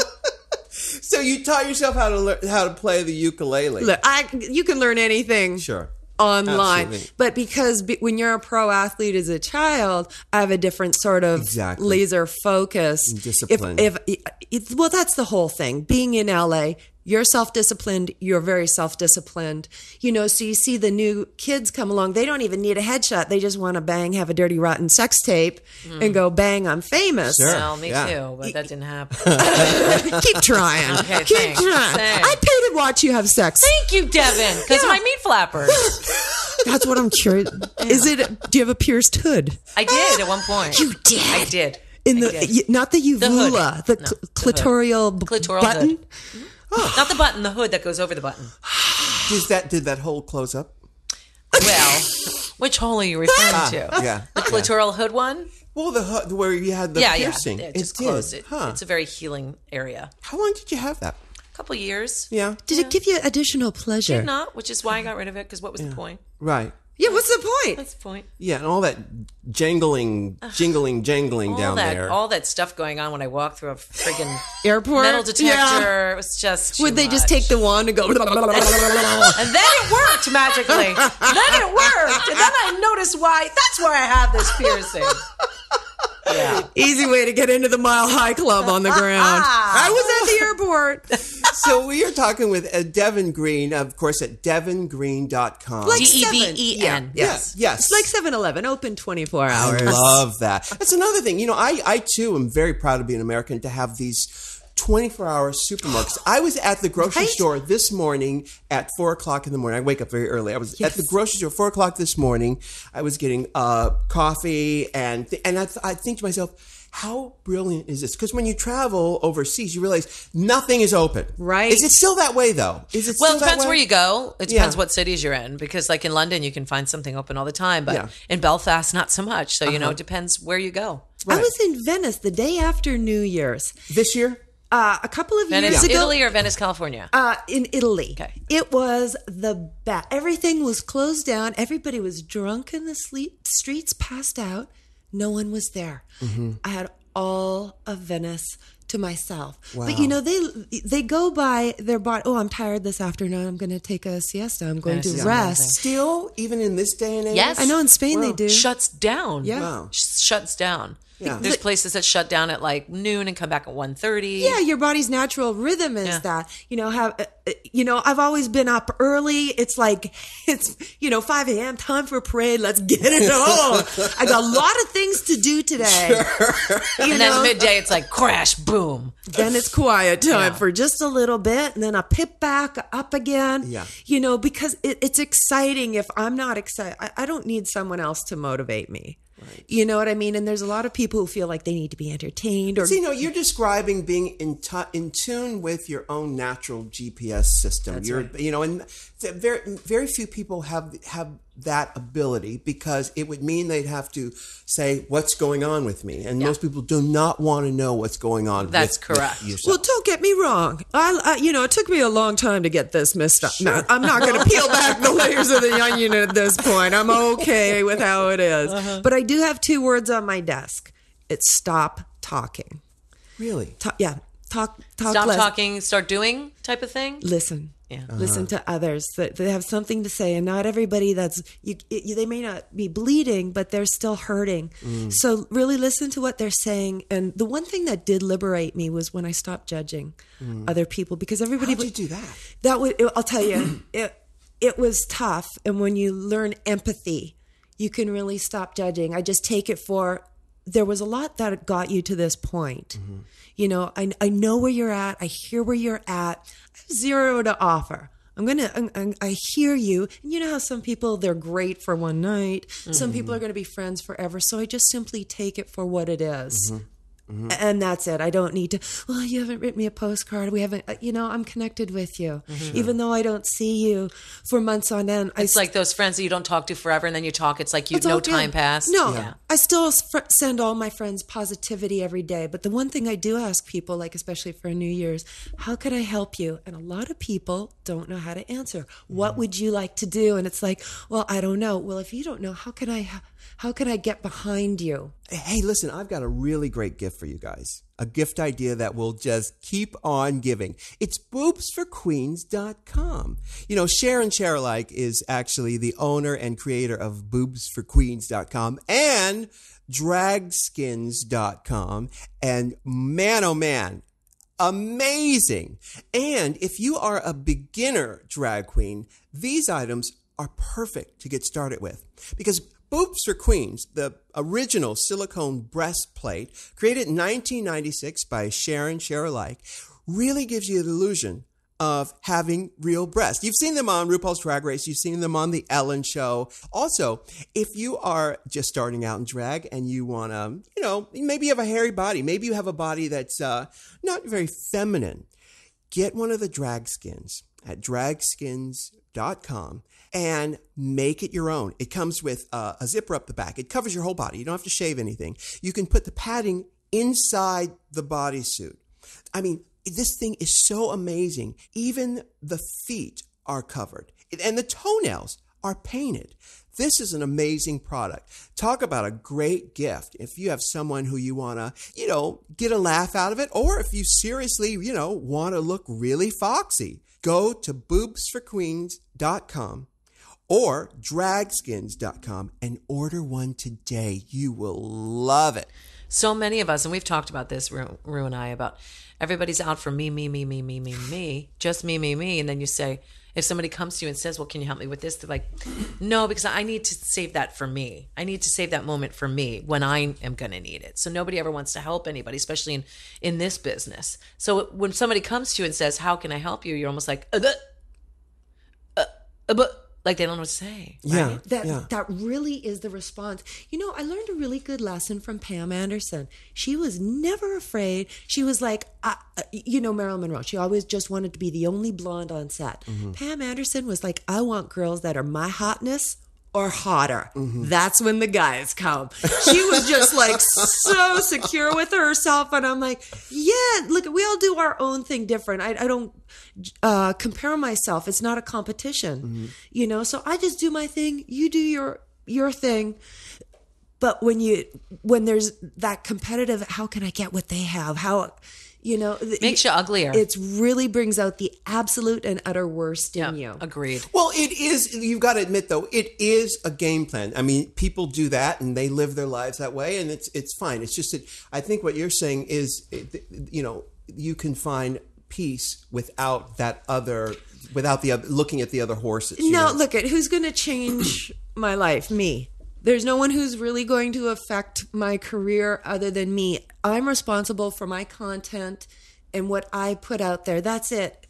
S1: So you taught yourself how to play the ukulele.
S4: Look, you can learn anything.
S1: Sure.
S4: Online,
S1: Absolutely.
S4: but because when you're a pro athlete as a child, I have a different sort of
S1: Exactly.
S4: laser focus.
S1: And discipline.
S4: Well, that's the whole thing. Being in LA, you're self-disciplined. You're very self-disciplined. So you see the new kids come along. They don't even need a headshot. They just want to bang, have a dirty, rotten sex tape, and go bang. I'm famous.
S1: Sure.
S3: Well, me
S1: Yeah.
S3: too, but that didn't happen.
S4: Keep trying.
S3: Okay,
S4: Keep
S3: thanks.
S4: trying.
S3: Thanks.
S4: I pay to watch you have sex.
S3: Thank you, Deven, because of my meat flappers.
S4: That's what I'm curious. Do you have a pierced hood?
S3: I did at one point.
S4: You did?
S3: I did.
S4: Not the uvula, the
S3: hood.
S4: clitoral
S3: Clitoral
S4: button.
S3: hood. Not the button, the hood that goes over the button.
S1: Did that hole close up?
S3: Well, which hole are you referring to?
S1: Yeah.
S3: The clitoral hood one?
S1: Well, the hood where you had the piercing.
S3: Yeah, it just
S1: did.
S3: closed it.
S1: Huh.
S3: It's a very healing area.
S1: How long did you have that?
S3: A couple years.
S1: Yeah.
S4: Did it give you additional pleasure?
S3: Did not, which is why I got rid of it, because what was the point?
S1: Right.
S4: Yeah, what's the point?
S3: That's the point.
S1: Yeah, and all that jangling down there.
S3: All that stuff going on when I walk through a friggin'
S4: Airport
S3: metal detector.
S4: Yeah.
S3: It was just too
S4: Would they just
S3: much.
S4: take the wand and go?
S3: And then it worked magically. Then it worked. And then I noticed why. That's why I have this piercing. Yeah.
S4: Easy way to get into the Mile High Club on the ground. I was at the airport.
S1: So we are talking with Deven Green, of course, at devengreen.com.
S4: Like
S3: Deven.
S1: Yes.
S4: It's like 7-Eleven, open 24 hours.
S1: I love that. That's another thing. I too am very proud to be an American to have these 24-hour supermarkets. I was at the grocery store this morning at 4 o'clock in the morning. I wake up very early. I was at the grocery store at 4 o'clock this morning. I was getting coffee and I think to myself, how brilliant is this? Because when you travel overseas, you realize nothing is open.
S4: Right.
S1: Is it still that way, though?
S3: Well, it depends where you go. It depends
S1: Yeah.
S3: what cities you're in. Because, like in London, you can find something open all the time. But
S1: Yeah.
S3: in Belfast, not so much. So, it depends where you go.
S4: I was in Venice the day after New Year's.
S1: This year?
S4: A couple of
S3: Venice,
S4: years ago.
S3: Italy or Venice, California?
S4: In Italy.
S3: Okay.
S4: It was the best. Everything was closed down. Everybody was drunk in the streets, passed out. No one was there. I had all of Venice to myself.
S1: Wow.
S4: But they go by their body. Oh, I'm tired this afternoon. I'm going to take a siesta. I'm going
S3: Venice
S4: to
S3: is
S4: rest.
S1: Still, even in this day and age?
S3: Yes.
S4: I know in Spain they do.
S3: Shuts down.
S4: Yeah.
S1: Wow.
S3: Shuts down.
S1: Yeah.
S3: There's places that shut down at like noon and come back at 1:30.
S4: Yeah, your body's natural rhythm is that. I've always been up early. It's like, 5 a.m., time for parade. Let's get it on. I got a lot of things to do today.
S3: And then midday, it's like crash, boom.
S4: Then it's quiet time
S3: Yeah.
S4: for just a little bit, and then I pip back up again.
S1: Yeah.
S4: Because it's exciting. If I'm not excited, I don't need someone else to motivate me. You know what I mean? And there's a lot of people who feel like they need to be entertained. Or
S1: So, you're describing being in tune with your own natural GPS system.
S4: That's
S1: you're,
S4: right.
S1: And very, very few people have that ability, because it would mean they'd have to say, what's going on with me? And most people do not want to know what's going on
S3: That's
S1: with
S3: correct.
S1: yourself.
S4: Well, don't get me wrong. It took me a long time to get this messed up. No, I'm not going to peel back the layers of the onion at this point. I'm okay with how it is. But I do have 2 words on my desk. It's stop talking.
S1: Really?
S4: Talk
S3: Stop
S4: less.
S3: talking, start doing type of thing.
S4: Listen.
S3: Yeah.
S4: Listen to others that they have something to say, and not everybody they may not be bleeding, but they're still hurting. So really listen to what they're saying. And the one thing that did liberate me was when I stopped judging other people, because everybody.
S1: How'd you do that?
S4: I'll tell you, it was tough. And when you learn empathy, you can really stop judging. I just take it for, there was a lot that got you to this point. I know where you're at. I hear where you're at. I have 0 to offer. I hear you. And you know how some people, they're great for one night. Some people are going to be friends forever. So I just simply take it for what it is. And that's it. I don't need to, well, you haven't written me a postcard. We haven't, I'm connected with you. Even though I don't see you for months on end.
S3: It's like those friends that you don't talk to forever, and then you talk. It's like
S4: It's
S3: no
S4: all good.
S3: time passed.
S4: No,
S3: Yeah.
S4: I still send all my friends positivity every day. But the one thing I do ask people, like especially for New Year's, how can I help you? And a lot of people don't know how to answer. What would you like to do? And it's like, well, I don't know. Well, if you don't know, how can I get behind you?
S1: Hey, listen, I've got a really great gift for you guys. A gift idea that will just keep on giving. It's boobsforqueens.com. Sharon Sharalike is actually the owner and creator of boobsforqueens.com and dragskins.com. And man, oh man, amazing. And if you are a beginner drag queen, these items are perfect to get started with, because Boobs for Queens, the original silicone breastplate, created in 1996 by Sharon Sharalike, really gives you the illusion of having real breasts. You've seen them on RuPaul's Drag Race. You've seen them on The Ellen Show. Also, if you are just starting out in drag and you want to, maybe you have a hairy body. Maybe you have a body that's not very feminine. Get one of the drag skins at dragskins.com. and make it your own. It comes with a zipper up the back. It covers your whole body. You don't have to shave anything. You can put the padding inside the bodysuit. I mean, this thing is so amazing. Even the feet are covered, and the toenails are painted. This is an amazing product. Talk about a great gift if you have someone who you want to, get a laugh out of it, or if you seriously, want to look really foxy. Go to boobsforqueens.com or dragskins.com and order one today. You will love it.
S3: So many of us, and we've talked about this, Rue and I, about everybody's out for me, just me. And then you say, if somebody comes to you and says, well, can you help me with this? They're like, no, because I need to save that for me. I need to save that moment for me when I am going to need it. So nobody ever wants to help anybody, especially in this business. So when somebody comes to you and says, how can I help you? You're almost like, like they don't know what to say.
S1: Yeah.
S4: Right? That really is the response. I learned a really good lesson from Pam Anderson. She was never afraid. She was like, Marilyn Monroe. She always just wanted to be the only blonde on set. Pam Anderson was like, I want girls that are my hotness or hotter. That's when the guys come. She was just like so secure with herself. And I'm like, yeah, look, we all do our own thing different. I don't compare myself. It's not a competition, so I just do my thing. You do your thing. But when there's that competitive, how can I get what they have?
S3: Makes you uglier.
S4: It really brings out the absolute and utter worst in you.
S3: Agreed.
S1: Well, it is, you've got to admit, though, it is a game plan. I mean, people do that and they live their lives that way, and it's fine. It's just that I think what you're saying is, you can find peace without the other, looking at the other horses.
S4: Look at who's going to change my life? Me. There's no one who's really going to affect my career other than me. I'm responsible for my content and what I put out there. That's it.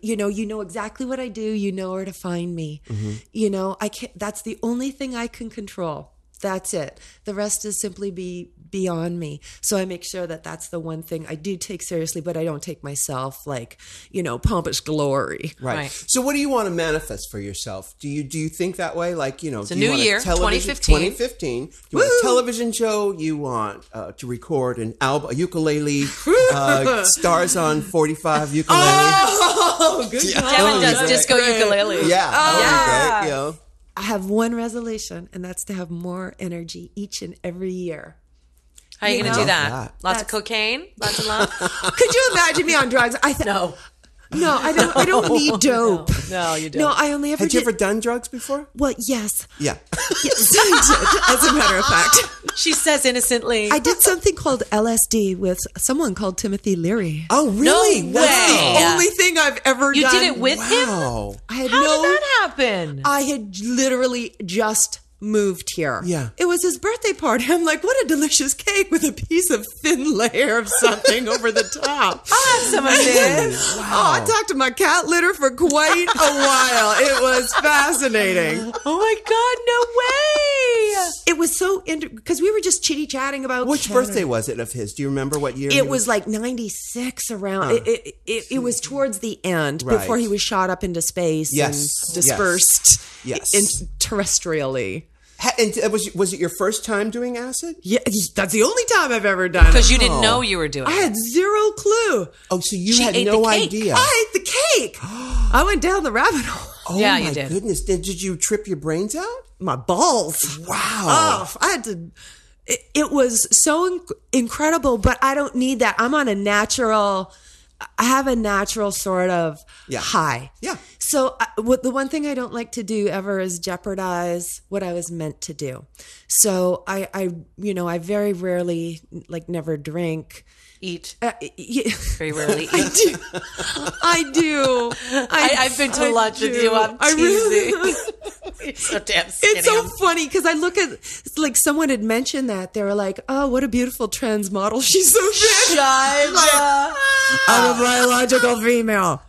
S4: You know exactly what I do. You know where to find me. I can't. That's the only thing I can control. That's it. The rest is simply beyond me. So I make sure that that's the one thing I do take seriously, but I don't take myself like, pompous glory.
S1: Right. So what do you want to manifest for yourself? Do you think that way? Like,
S3: It's a
S1: do you
S3: new
S1: want
S3: year, 2015.
S1: 2015. Do you want a television show? You want to record an album, a ukulele, stars on 45 ukulele.
S4: Oh, good job.
S3: Devin does disco ukulele.
S1: Yeah.
S4: Yeah.
S1: Great,
S4: I have one resolution, and that's to have more energy each and every year.
S3: How are you going to do that?
S1: that.
S3: Lots of cocaine? Lots of love?
S4: Could you imagine me on drugs?
S3: No.
S4: No, I don't need dope.
S3: No, you don't.
S4: No, I only ever
S1: Had you ever done drugs before?
S4: Well, yes.
S1: Yeah.
S4: Yes, I did, as a matter of fact.
S3: She says innocently.
S4: I did something called LSD with someone called Timothy Leary.
S1: Oh, really?
S3: No way.
S4: The only thing I've ever
S3: You
S4: done.
S3: did it with him?
S1: Wow.
S4: I had
S3: How did that happen?
S4: I had literally just moved here.
S1: Yeah.
S4: It was his birthday party. I'm like, what a delicious cake with a piece of thin layer of something over the top.
S3: I'll have some of this.
S1: Wow.
S4: Oh, I talked to my cat litter for quite a while. It was fascinating.
S3: Oh my God, no way.
S4: It was so because we were just chitty-chatting about
S1: Which
S4: Canada.
S1: birthday was it of his? Do you remember what year? he
S4: It was like 96 around. It was towards the end
S1: Right.
S4: before he was shot up into space
S1: Yes.
S4: and dispersed
S1: Yes.
S4: terrestrially.
S1: And was it your first time doing acid?
S4: Yeah, that's the only time I've ever done it.
S3: Because you didn't know you were doing
S4: I
S3: it.
S4: had zero clue.
S1: Oh, so you
S3: She
S1: had
S3: ate
S1: no
S3: the cake.
S1: idea.
S4: I ate the cake. I went down the rabbit hole.
S1: Oh
S3: Yeah,
S1: my
S3: you did.
S1: goodness. Did you trip your brains out?
S4: My balls.
S1: Wow.
S4: Oh, I had to. It was so incredible, but I don't need that. I'm on a natural. I have a natural sort of high.
S1: Yeah.
S4: So the one thing I don't like to do ever is jeopardize what I was meant to do. So I very rarely, like, never drink.
S3: Eat.
S4: Yeah.
S3: Very rarely eat.
S4: I do.
S3: I've been to lunch with you. I'm
S4: I
S3: teasing.
S4: really-
S3: You're so damn skinny.
S4: It's so funny because I look at, like, someone had mentioned that. They were like, oh, what a beautiful trans model. She's so big. I'm a biological female.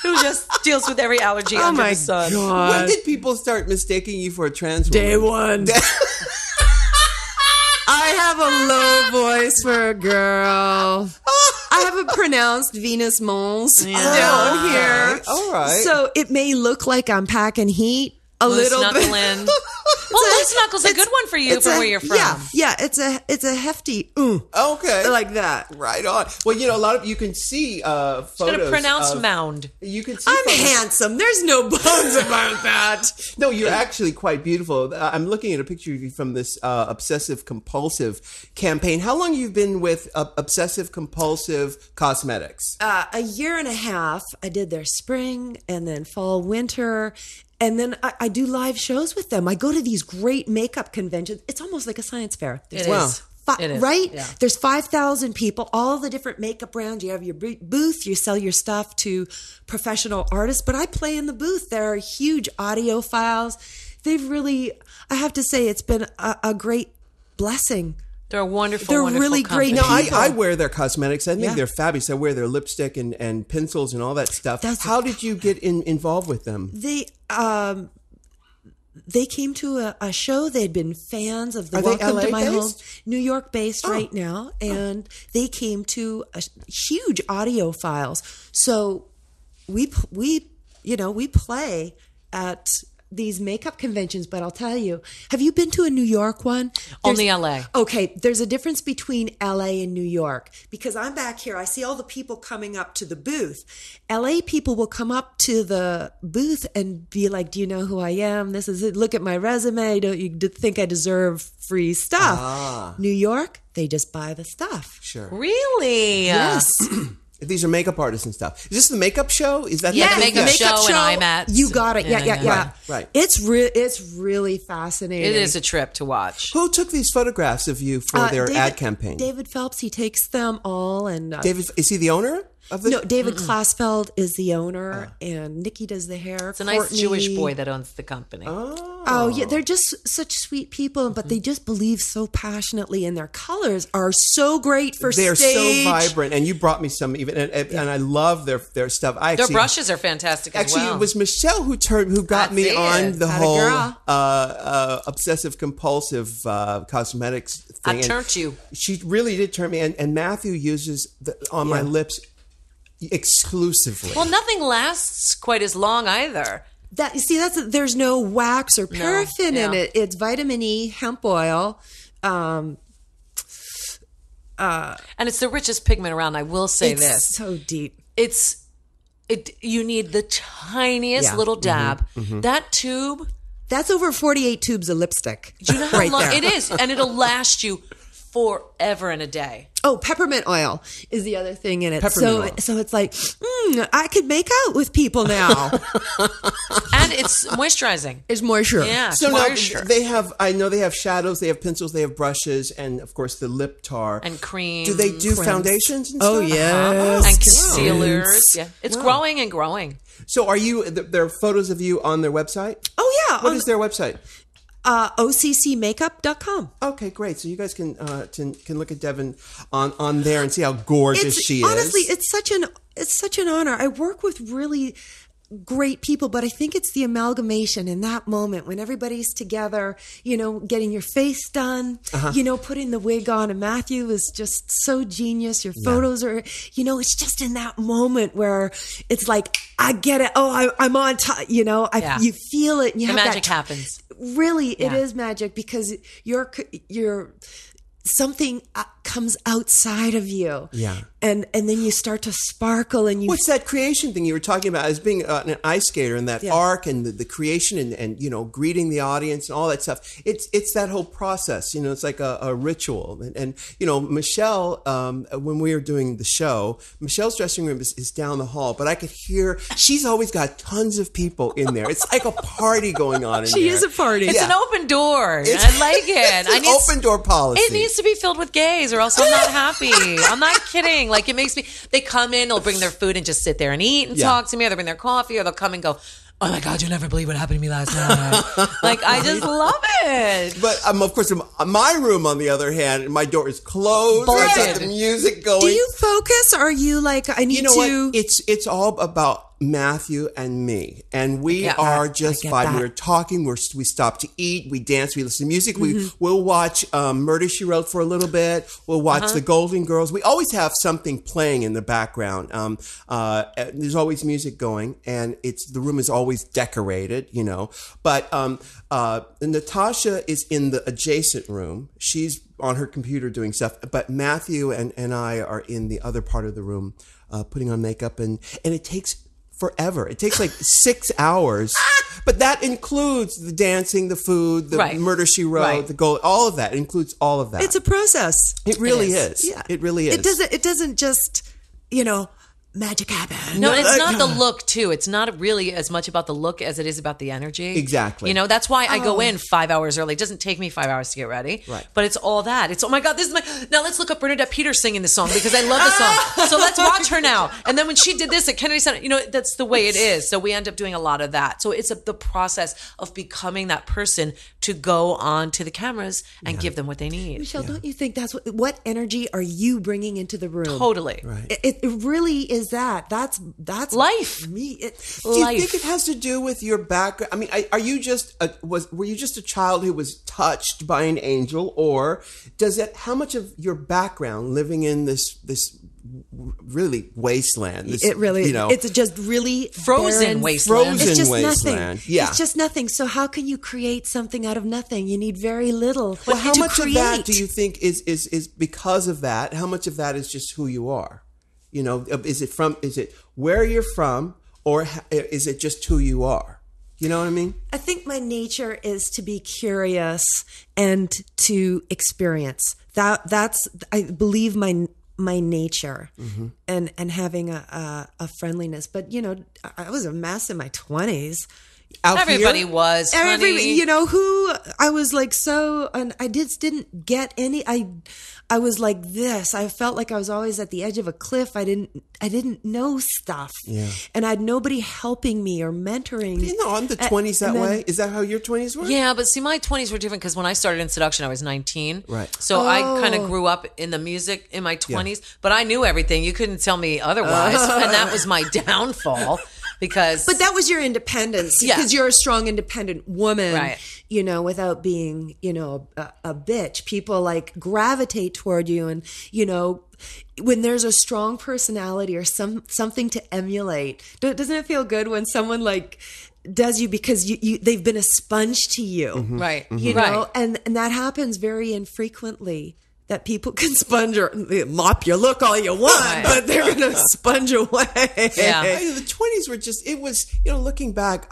S3: Who just deals with every allergy
S4: Oh
S3: under
S4: my
S3: the sun.
S1: When
S4: God.
S1: did people start mistaking you for a trans woman?
S4: Day one. I have a low voice for a girl. I have a pronounced Venus Mons down here.
S1: All right.
S4: So it may look like I'm packing heat a little bit.
S3: Snuggling. Well, loose knuckles a good one for you from where you're from.
S4: Yeah, it's a hefty
S1: Okay.
S4: like that.
S1: Right on. Well, a lot of you can see photos.
S3: Got a pronounced
S1: of,
S3: mound.
S1: You can see.
S4: I'm
S1: photos.
S4: handsome. There's no bones about that.
S1: No, you're actually quite beautiful. I'm looking at a picture of you from this obsessive compulsive campaign. How long have you been with obsessive compulsive cosmetics?
S4: A year and a half. I did their spring and then fall, winter. And then I do live shows with them. I go to these great makeup conventions. It's almost like a science fair.
S3: It
S1: Wow.
S3: is. It is.
S4: Right?
S3: Yeah.
S4: There's 5,000 people, all the different makeup brands. You have your booth. You sell your stuff to professional artists. But I play in the booth. There are huge audio files. They've really, I have to say, it's been a great blessing.
S3: They're a wonderful,
S4: They're
S3: wonderful
S4: really
S3: company.
S4: great
S1: No,
S4: people.
S1: I wear their cosmetics. I think
S4: Yeah.
S1: they're fabulous. I wear their lipstick and pencils and all that stuff. How did you get involved with them?
S4: They came to a show. They'd been fans of the
S1: Are they
S4: Welcome to My
S1: LA
S4: Home,
S1: based?
S4: New York based right now, and they came to a huge audio files. So we play at these makeup conventions. But I'll tell you, have you been to a New York one?
S3: Only LA.
S4: Okay, there's a difference between LA and New York because I'm back here. I see all the people coming up to the booth. LA people will come up to the booth and be like, do you know who I am? This is it. Look at my resume. Don't you think I deserve free stuff? New York, they just buy the stuff.
S1: Sure.
S3: Really?
S4: Yes.
S1: These are makeup artists and stuff. Is this the makeup show? Is that
S3: Yeah,
S1: the
S3: makeup show and IMATs.
S4: You got it. Yeah.
S1: Right.
S4: It's really fascinating.
S3: It is a trip to watch.
S1: Who took these photographs of you for their ad campaign?
S4: David Phelps, he takes them all. And
S1: David, is he the owner? of the?
S4: No, David Klasfeld is the owner, and Nikki does the hair.
S3: It's a nice Jewish boy that owns the company.
S4: Oh, yeah, they're just such sweet people, but they just believe so passionately, and their colors are so great for
S1: They're
S4: stage.
S1: so vibrant, and you brought me some even, and I love their stuff.
S3: Their brushes are fantastic as well.
S1: Actually, it was Michelle who got me on the
S4: Had a
S1: whole
S4: girl.
S1: obsessive compulsive cosmetics thing.
S3: I turned you.
S1: She really did turn me, and Matthew uses on my lips exclusively.
S3: Well, nothing lasts quite as long either.
S4: There's no wax or paraffin in it. It's vitamin E, hemp oil.
S3: And it's the richest pigment around. I will say
S4: It's
S3: this.
S4: so deep.
S3: You need the tiniest little dab. That tube.
S4: That's over 48 tubes of lipstick.
S3: Do you know how
S4: right
S3: long
S4: there.
S3: it is? And it'll last you forever and a day.
S4: Oh, peppermint oil is the other thing in it.
S1: Peppermint oil.
S4: So it's like, I could make out with people now.
S3: And it's moisturizing.
S4: It's moisture.
S3: Yeah.
S1: So now
S3: moisture.
S1: I know they have shadows, they have pencils, they have brushes, and of course the lip tar
S3: And cream.
S1: Do they do foundations and
S4: Oh,
S1: stuff?
S4: yes.
S3: And concealers.
S4: Wow.
S3: Yeah. It's growing and growing.
S1: So there are photos of you on their website?
S4: Oh, yeah.
S1: What is their website?
S4: OCCmakeup.com.
S1: Okay, great. So you guys can look at Deven on there and see how gorgeous she is.
S4: Honestly, it's such an honor. I work with really great people, but I think it's the amalgamation in that moment when everybody's together, getting your face done, putting the wig on. And Matthew is just so genius. Your photos are, it's just in that moment where it's like, I get it. Oh, I'm on top, you feel it. And you
S3: The
S4: have
S3: magic
S4: that
S3: happens.
S4: Really, it is magic because you're something comes outside of you.
S1: Yeah.
S4: And then you start to sparkle and you...
S1: What's that creation thing you were talking about as being an ice skater and that arc and the creation and greeting the audience and all that stuff. It's that whole process, it's like a ritual. And Michelle, when we were doing the show, Michelle's dressing room is down the hall, but I could hear, she's always got tons of people in there. It's like a party going on in there.
S4: She is a party.
S3: It's an open door. I like it.
S1: It's an open door policy.
S3: It needs to be filled with gays or else I'm not happy. I'm not kidding. Like it makes me, they come in, they'll bring their food and just sit there and eat and talk to me, or they'll bring their coffee, or they'll come and go, oh my God, you'll never believe what happened to me last night. Like, I just love it.
S1: But of course, my room, on the other hand, my door is closed. I've got the music going.
S4: Do you focus? Or are you like, I need to...
S1: What? It's all about Matthew and me, and we are just vibing. We're talking. We stop to eat. We dance. We listen to music. We'll watch Murder, She Wrote for a little bit. We'll watch The Golden Girls. We always have something playing in the background. There's always music going, and the room is always decorated. But Natasha is in the adjacent room. She's on her computer doing stuff, but Matthew and I are in the other part of the room putting on makeup, and it takes forever. It takes like 6 hours, but that includes the dancing, the food, the Murder, She Wrote, the gold, all of that. It includes all of that.
S4: It's a process.
S1: It really is.
S4: Yeah.
S1: It really is.
S4: It doesn't just, magic happen.
S3: No, it's not the look too. It's not really as much about the look as it is about the energy.
S1: Exactly.
S3: That's why I go in 5 hours early. It doesn't take me 5 hours to get ready.
S1: Right.
S3: But it's all that. It's, oh my God, now let's look up Bernadette Peters singing this song because I love the song. So let's watch her now. And then when she did this at Kennedy Center, that's the way it is. So we end up doing a lot of that. So it's the process of becoming that person to go on to the cameras and give them what they need.
S4: Michelle, don't you think that's what energy are you bringing into the room?
S3: Totally.
S1: Right.
S4: It really is that. That's
S3: life.
S4: Me.
S1: Do you think it has to do with your background? I mean, were you just a child who was touched by an angel, or how much of your background living in this really wasteland?
S4: It really, it's just really
S3: frozen
S4: barren,
S3: wasteland.
S4: It's just
S1: wasteland.
S4: nothing.
S1: Yeah.
S4: It's just nothing. So how can you create something out of nothing? You need very little.
S1: Well, how much
S4: create.
S1: of that do you think is because of that? How much of that is just who you are? Is it where you're from, or is it just who you are? You know what I mean?
S4: I think my nature is to be curious and to experience. That's I believe my nature, and having a friendliness. But I was a mess in my 20s.
S3: Everybody was, honey.
S4: Who I was like and I just didn't get any. I was like this. I felt like I was always at the edge of a cliff. I didn't know stuff, and I had nobody helping me or mentoring.
S1: You know, I'm the 20s that way. Is that how your 20s were?
S3: Yeah, but see, my 20s were different because when I started in seduction, I was 19.
S1: Right.
S3: So I kind of grew up in the music in my 20s, but I knew everything. You couldn't tell me otherwise, and that was my downfall. But
S4: that was your independence, because you're a strong, independent woman, right? You know, without being, you know, a bitch. People like gravitate toward you, and you know, when there's a strong personality or something to emulate, doesn't it feel good when someone like does you because they've been a sponge to you,
S3: right?
S4: You know, and that happens very infrequently. That people can sponge or mop your look all you want, but they're going to sponge away.
S3: Yeah.
S1: The 20s were just, it was, you know, looking back,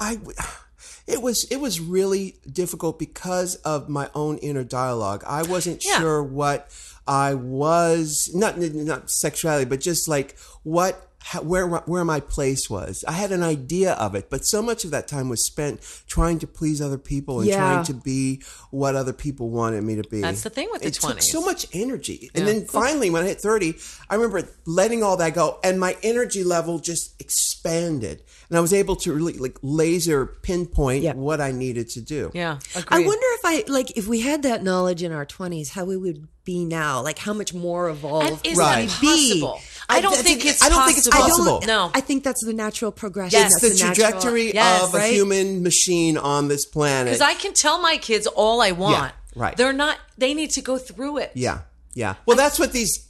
S1: it was really difficult because of my own inner dialogue. I wasn't sure what I was, not sexuality, but just like where my place was. I had an idea of it, but so much of that time was spent trying to please other people and trying to be what other people wanted me to be.
S3: That's the thing with the 20s.
S1: It took so much energy. And then finally, when I hit 30, I remember letting all that go, and my energy level just expanded. And I was able to really like laser pinpoint what I needed to do.
S3: Yeah, agreed.
S4: I wonder if we had that knowledge in our 20s, how we would be now, like how much more evolved
S3: is
S4: would we be?
S3: possible? I don't think it's
S1: possible.
S3: No.
S4: I think that's the natural progression.
S1: It's the trajectory of a human machine on this planet.
S3: Because I can tell my kids all I want.
S1: Yeah, right.
S3: They need to go through it.
S1: Yeah. Yeah. Well, that's what these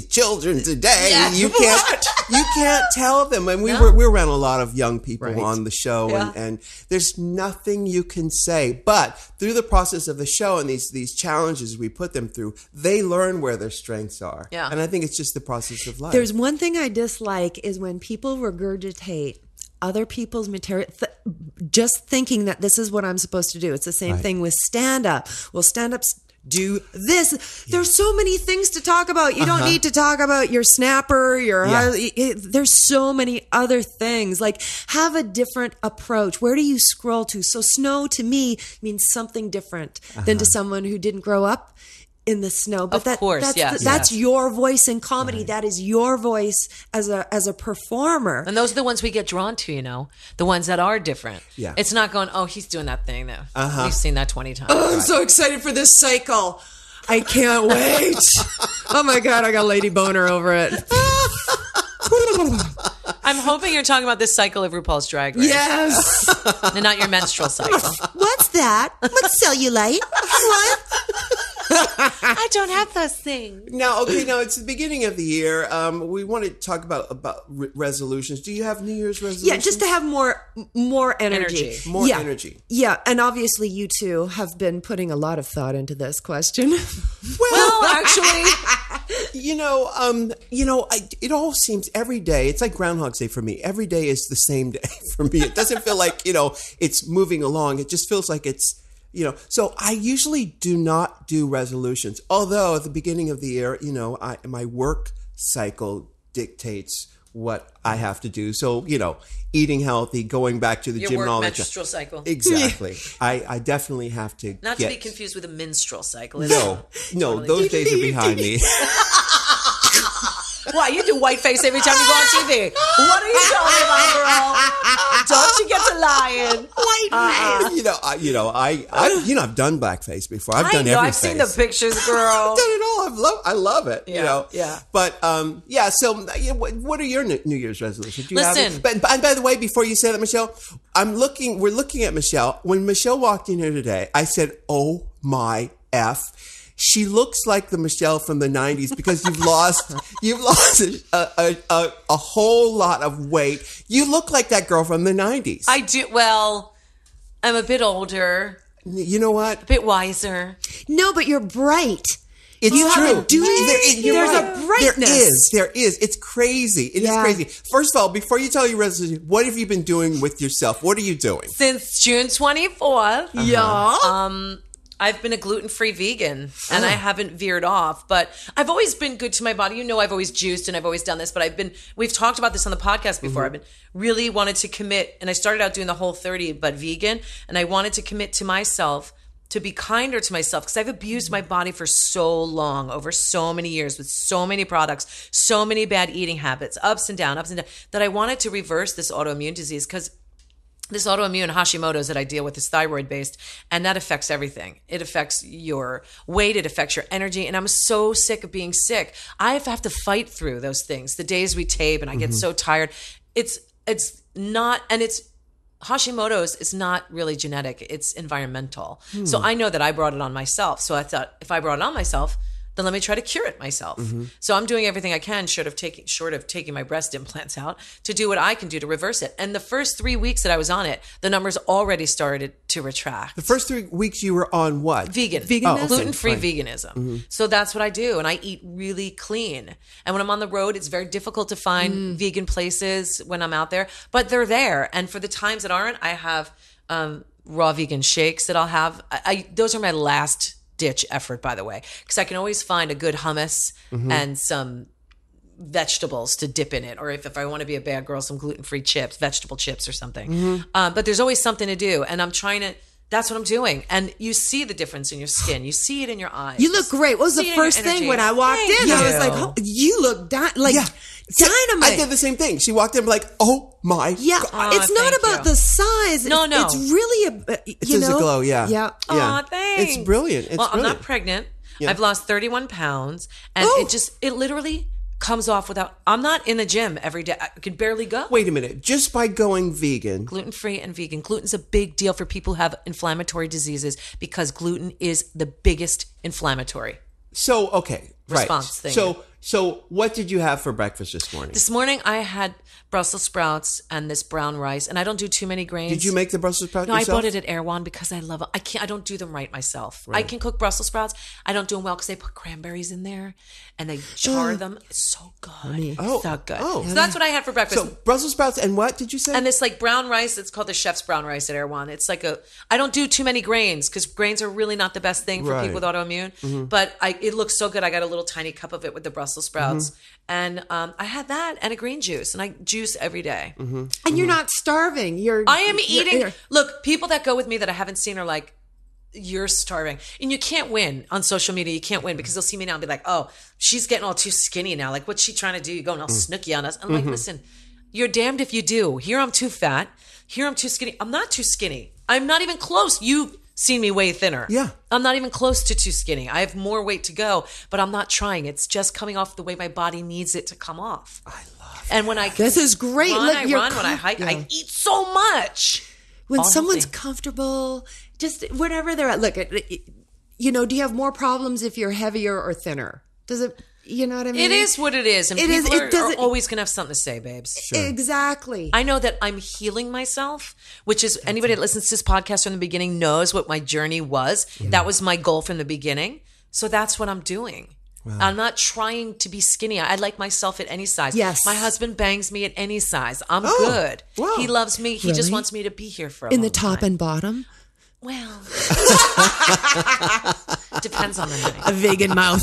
S1: children today, you can't tell them. And we're around a lot of young people on the show, and there's nothing you can say. But through the process of the show and these challenges we put them through, they learn where their strengths are. Yeah. And I think it's just the process of life.
S4: There's one thing I dislike is when people regurgitate other people's material, just thinking that this is what I'm supposed to do. It's the same thing with stand-up. Well, stand-ups do this. There's so many things to talk about. You don't need to talk about your snapper, there's so many other things. Like, have a different approach. Where do you scroll to? So snow to me means something different than to someone who didn't grow up in the snow. But that's your voice in comedy. Right. That is your voice as a performer.
S3: And those are the ones we get drawn to, you know, the ones that are different. Yeah. It's not going, oh, he's doing that thing now. We've seen that 20 times.
S4: Oh, I'm so excited for this cycle. I can't wait. Oh my God, I got lady boner over it.
S3: I'm hoping you're talking about this cycle of RuPaul's Drag Race.
S4: Yes.
S3: And not your menstrual cycle.
S4: What's that? What's cellulite? What?
S3: I don't have those things.
S1: Now, it's the beginning of the year. We want to talk about resolutions. Do you have New Year's resolutions?
S4: Yeah, just to have more energy.
S1: More energy.
S4: Yeah, and obviously you two have been putting a lot of thought into this question.
S3: Well, actually,
S1: it all seems every day. It's like Groundhog's Day for me. Every day is the same day for me. It doesn't feel like it's moving along. It just feels like it's. So I usually do not do resolutions. Although at the beginning of the year, my work cycle dictates what I have to do. So, eating healthy, going back to the gym and all that.
S3: Your menstrual cycle.
S1: Exactly. I definitely have to
S3: Not to be confused with a menstrual cycle.
S1: No, those days are behind me.
S3: Why, you do white face every time you go on TV. What are you talking about, girl? Don't you get to lying.
S4: White
S1: face. I've done blackface before. I've done every
S3: I've
S1: face.
S3: seen the pictures, girl.
S1: I've done it all. I love it.
S3: Yeah.
S1: But so what are your New Year's resolutions? Do you
S3: Listen.
S1: have it? But by the way, before you say that, Michelle, we're looking at Michelle. When Michelle walked in here today, I said, "Oh my F." She looks like the Michelle from the 90s because you've lost a whole lot of weight. You look like that girl from the 90s.
S3: I do. Well, I'm a bit older.
S1: You know what?
S3: A bit wiser.
S4: No, but you're bright.
S1: It's true.
S4: There's a brightness.
S1: There is. It's crazy. It is crazy. First of all, before you tell your resolution, what have you been doing with yourself? What are you doing?
S3: Since June 24th.
S4: Yeah.
S3: I've been a gluten-free vegan, and I haven't veered off, but I've always been good to my body. I've always juiced and I've always done this, but we've talked about this on the podcast before. I've been really wanted to commit, and I started out doing the Whole30, but vegan, and I wanted to commit to myself to be kinder to myself, because I've abused my body for so long, over so many years, with so many products, so many bad eating habits, ups and downs, that I wanted to reverse this autoimmune disease, because this autoimmune Hashimoto's that I deal with is thyroid-based, and that affects everything. It affects your weight, it affects your energy, and I'm so sick of being sick. I have to fight through those things. The days we tape and I get so tired. It's not, and it's Hashimoto's is not really genetic. It's environmental. So I know that I brought it on myself. So I thought, if I brought it on myself, then let me try to cure it myself. So I'm doing everything I can, short of taking my breast implants out, to do what I can do to reverse it. And the first 3 weeks that I was on it, the numbers already started to retract.
S1: The first 3 weeks you were on what?
S3: Vegan.
S1: Oh,
S3: Gluten-free
S1: fine.
S3: veganism. So that's what I do. And I eat really clean. And when I'm on the road, it's very difficult to find vegan places when I'm out there, but they're there. And for the times that aren't, I have raw vegan shakes that I'll have. Those are my last ditch effort, by the way, because I can always find a good hummus and some vegetables to dip in it, or if I want to be a bad girl, some gluten-free chips, vegetable chips or something. But there's always something to do, and that's what I'm doing. And you see the difference in your skin. You see it in your eyes.
S4: You look great. What was the
S3: See it in your
S4: first thing
S3: energy.
S4: when I walked in?
S3: Thank
S4: I was
S3: you.
S4: like, oh, you look dynamite.
S1: I did the same thing. She walked in like, oh my
S4: Yeah,
S1: God.
S4: it's not
S3: thank
S4: about
S3: you.
S4: the size.
S3: No.
S4: It's really
S1: It's just a glow, yeah.
S4: Yeah.
S3: Aw, thanks.
S1: It's brilliant. It's
S3: well,
S1: brilliant.
S3: I'm not pregnant.
S1: Yeah.
S3: I've lost 31 pounds, and it literally comes off without. I'm not in the gym every day. I could barely go.
S1: Wait a minute. Just by going vegan.
S3: Gluten-free and vegan. Gluten's a big deal for people who have inflammatory diseases, because gluten is the biggest inflammatory.
S1: So, okay.
S3: Response
S1: right.
S3: thing.
S1: So what did you have for breakfast this morning?
S3: This morning I had Brussels sprouts and this brown rice, and I don't do too many grains.
S1: Did you make the Brussels sprouts
S3: No,
S1: yourself?
S3: I bought it at Erewhon because I love it. I don't do them right myself. I can cook Brussels sprouts. I don't do them well because they put cranberries in there and they char them. It's so good.
S1: Oh.
S3: So good.
S1: Oh.
S3: So that's what I had for breakfast.
S1: So Brussels sprouts and what did you say?
S3: And this like brown rice, it's called the chef's brown rice at Erewhon. It's like I don't do too many grains because grains are really not the best thing for
S1: Right.
S3: people with autoimmune. But it looks so good. I got a little tiny cup of it with the Brussels sprouts. And I had that and a green juice, and I juice every day.
S4: And you're not starving.
S3: I am eating. Look, people that go with me that I haven't seen are like, you're starving. And you can't win on social media. You can't win because they'll see me now and be like, oh, she's getting all too skinny now. Like, what's she trying to do? You're going all snooky on us. I'm like, listen, you're damned if you do. Here I'm too fat. Here I'm too skinny. I'm not too skinny. I'm not even close. You've seen me way thinner.
S1: Yeah.
S3: I'm not even close to too skinny. I have more weight to go, but I'm not trying. It's just coming off the way my body needs it to come off. I love it. And when I
S4: This is great.
S3: run,
S4: Look,
S3: I
S4: you're
S3: run. When I hike, I eat so much.
S4: when
S3: all
S4: someone's
S3: healthy.
S4: comfortable, just whatever they're at. Look, do you have more problems if you're heavier or thinner? Does it? You know what I mean?
S3: It is what it is, and
S4: It is-
S3: people
S4: it
S3: are
S4: doesn't-
S3: always going to have something to say, babes.
S4: Exactly.
S3: I know that I'm healing myself, which is anybody that listens to this podcast from the beginning knows what my journey was. That was my goal from the beginning. So that's what I'm doing. I'm not trying to be skinny. I like myself at any size.
S4: Yes.
S3: My husband bangs me at any size. I'm good.
S1: wow.
S3: He loves me. He just
S4: Really?
S3: wants me to be here for a
S4: In the
S3: long
S4: top
S3: time.
S4: and bottom,
S3: Well, depends on the night.
S4: a vegan mouth.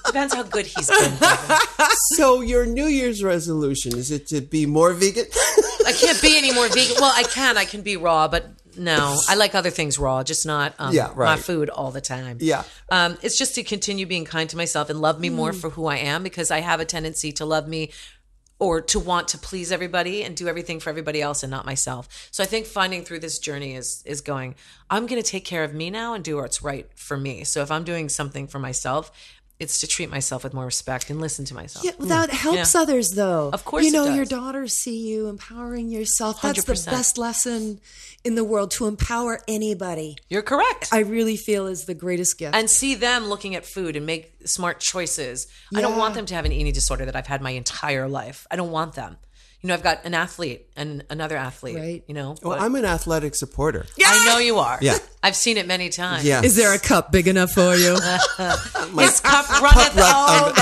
S3: Depends how good he's been.
S1: So your New Year's resolution, is it to be more vegan?
S3: I can't be any more vegan. Well, I can be raw, but no, I like other things raw, just not
S1: Yeah, right.
S3: my food all the time.
S1: Yeah.
S3: It's just to continue being kind to myself and love me more for who I am, because I have a tendency to love me or to want to please everybody and do everything for everybody else and not myself. So I think finding through this journey is going, I'm going to take care of me now and do what's right for me. So if I'm doing something for myself, it's to treat myself with more respect and listen to myself.
S4: Yeah, that helps others, though.
S3: Of course it
S4: your
S3: does.
S4: daughters see you empowering yourself. That's
S3: 100%.
S4: the best lesson in the world, to empower anybody.
S3: You're correct.
S4: I really feel is the greatest gift.
S3: And see them looking at food and make smart choices. I don't
S4: Yeah.
S3: want them to have an eating disorder that I've had my entire life. I don't want them. I've got an athlete and another athlete,
S4: Right.
S1: Well,
S3: but
S1: I'm an athletic supporter.
S3: I know you are.
S1: Yeah.
S3: I've seen it many times.
S1: Yeah.
S4: Is there a cup big enough for you?
S3: His cup runneth over.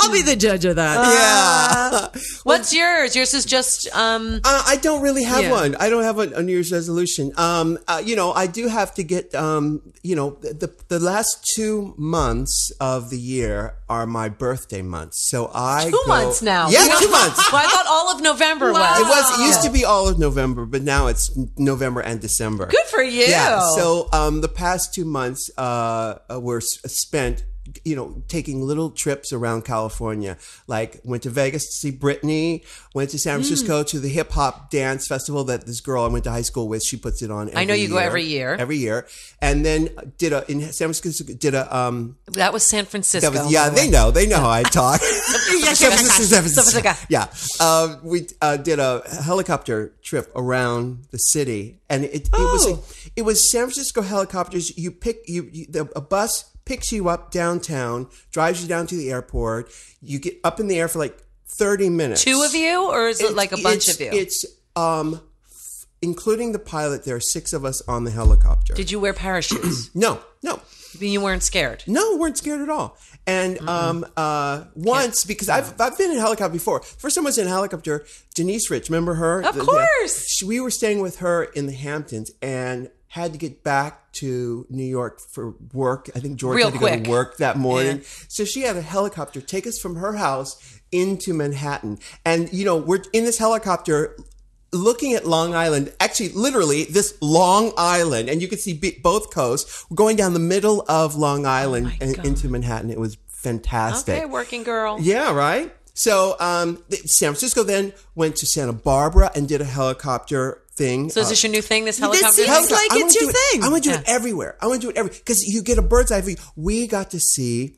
S4: I'll be the judge of that.
S1: Yeah.
S3: What's yours? Yours is just
S1: I don't really have
S4: Yeah.
S1: one. I don't have a New Year's resolution. I do have to get, the last 2 months of the year are my birthday months. So I
S3: 2 months now.
S1: Yeah, 2 months.
S3: Well, I thought all of November was.
S1: It used to be all of November, but now it's November and December.
S3: Good for you.
S1: Yeah. So the past 2 months were spent, taking little trips around California. Like went to Vegas to see Britney, went to San Francisco to the hip hop dance festival that this girl I went to high school with, she puts it on every year.
S3: I know you go every year.
S1: Every year. And then in San Francisco,
S3: That was San Francisco.
S1: they know how I talk. San Francisco. Yeah. We did a helicopter trip around the city, and it was San Francisco helicopters. A bus picks you up downtown, drives you down to the airport. You get up in the air for like 30 minutes.
S3: 2 of you, or is it like a bunch of you?
S1: It's including the pilot. There are 6 of us on the helicopter.
S3: Did you wear parachutes?
S1: No.
S3: You weren't scared.
S1: No, weren't scared at all. And once, because I've been in a helicopter before. First time I was in a helicopter, Denise Rich, remember her?
S3: Of course.
S1: We were staying with her in the Hamptons and had to get back to New York for work. I think George had to go to work that morning. Yeah. So she had a helicopter take us from her house into Manhattan. And, we're in this helicopter looking at Long Island, actually, literally this Long Island, and you could see both coasts. We're going down the middle of Long Island and into Manhattan. It was fantastic.
S3: Okay, working girl.
S1: Yeah, right? So San Francisco then went to Santa Barbara and did a helicopter thing.
S3: So is this your new thing, this helicopter?
S4: This seems like it's your thing.
S1: I want to do it everywhere. Because you get a bird's eye view. We got to see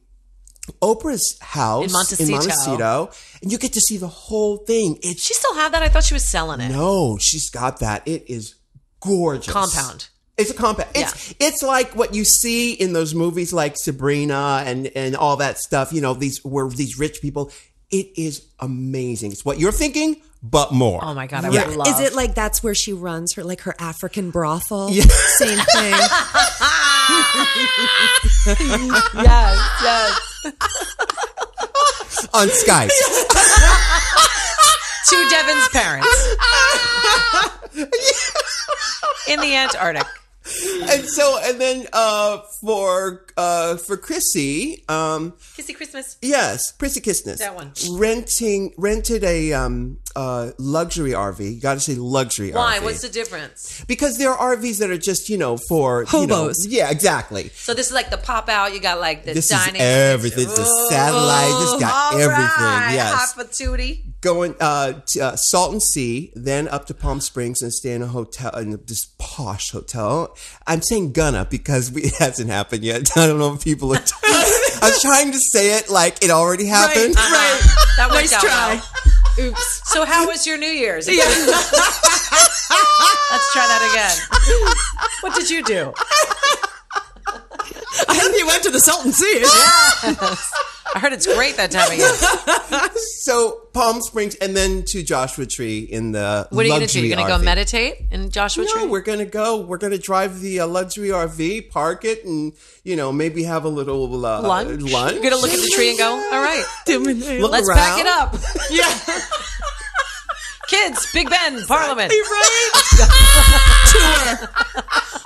S1: Oprah's house
S3: in Montecito,
S1: and you get to see the whole thing.
S3: She still have that? I thought she was selling it.
S1: No, she's got that. It is gorgeous.
S3: Compound.
S1: It's a compound. It's like what you see in those movies like Sabrina and all that stuff. These rich people. It is amazing. It's what you're thinking, but more.
S3: Oh my God, I would love.
S4: Is it like that's where she runs her African brothel? Yeah. Same thing.
S3: Yes.
S1: On Skype.
S3: To Devin's parents. In the Antarctic.
S1: And then for Chrissy,
S3: Kissy Christmas.
S1: Yes, Prissy Kissness.
S3: That one.
S1: Rented a luxury RV. You got to say luxury RV.
S3: Why? What's the difference?
S1: Because there are RVs that are just for
S4: hobos.
S1: Yeah, exactly.
S3: So this is like the pop out. You got like the
S1: this
S3: dining.
S1: Is everything. It's a satellite. This got everything.
S3: Right.
S1: Yes.
S3: Hot patootie.
S1: Going to Salton Sea, then up to Palm Springs and stay in a hotel, in this posh hotel. I'm saying gonna because it hasn't happened yet. I don't know if people are. I was trying to say it like it already happened.
S3: Right. That worked
S4: Nice
S3: out
S4: try.
S3: well. Oops. So how was your New Year's? Yeah. Let's try that again. What did you do?
S4: I hope you went to the Salton Sea.
S3: Yes. I heard it's great that time of year.
S1: So Palm Springs and then to Joshua Tree in the
S3: What are you going to do?
S1: luxury
S3: You're going to
S1: RV.
S3: go meditate in Joshua Tree?
S1: No, we're going to go. We're going to drive the luxury RV, park it, and maybe have a little lunch.
S3: You're going to look at the tree and go, all right,
S1: Look
S3: let's
S1: around.
S3: back it up. Yeah. Kids, Big Ben, Parliament.
S4: Right? Tour.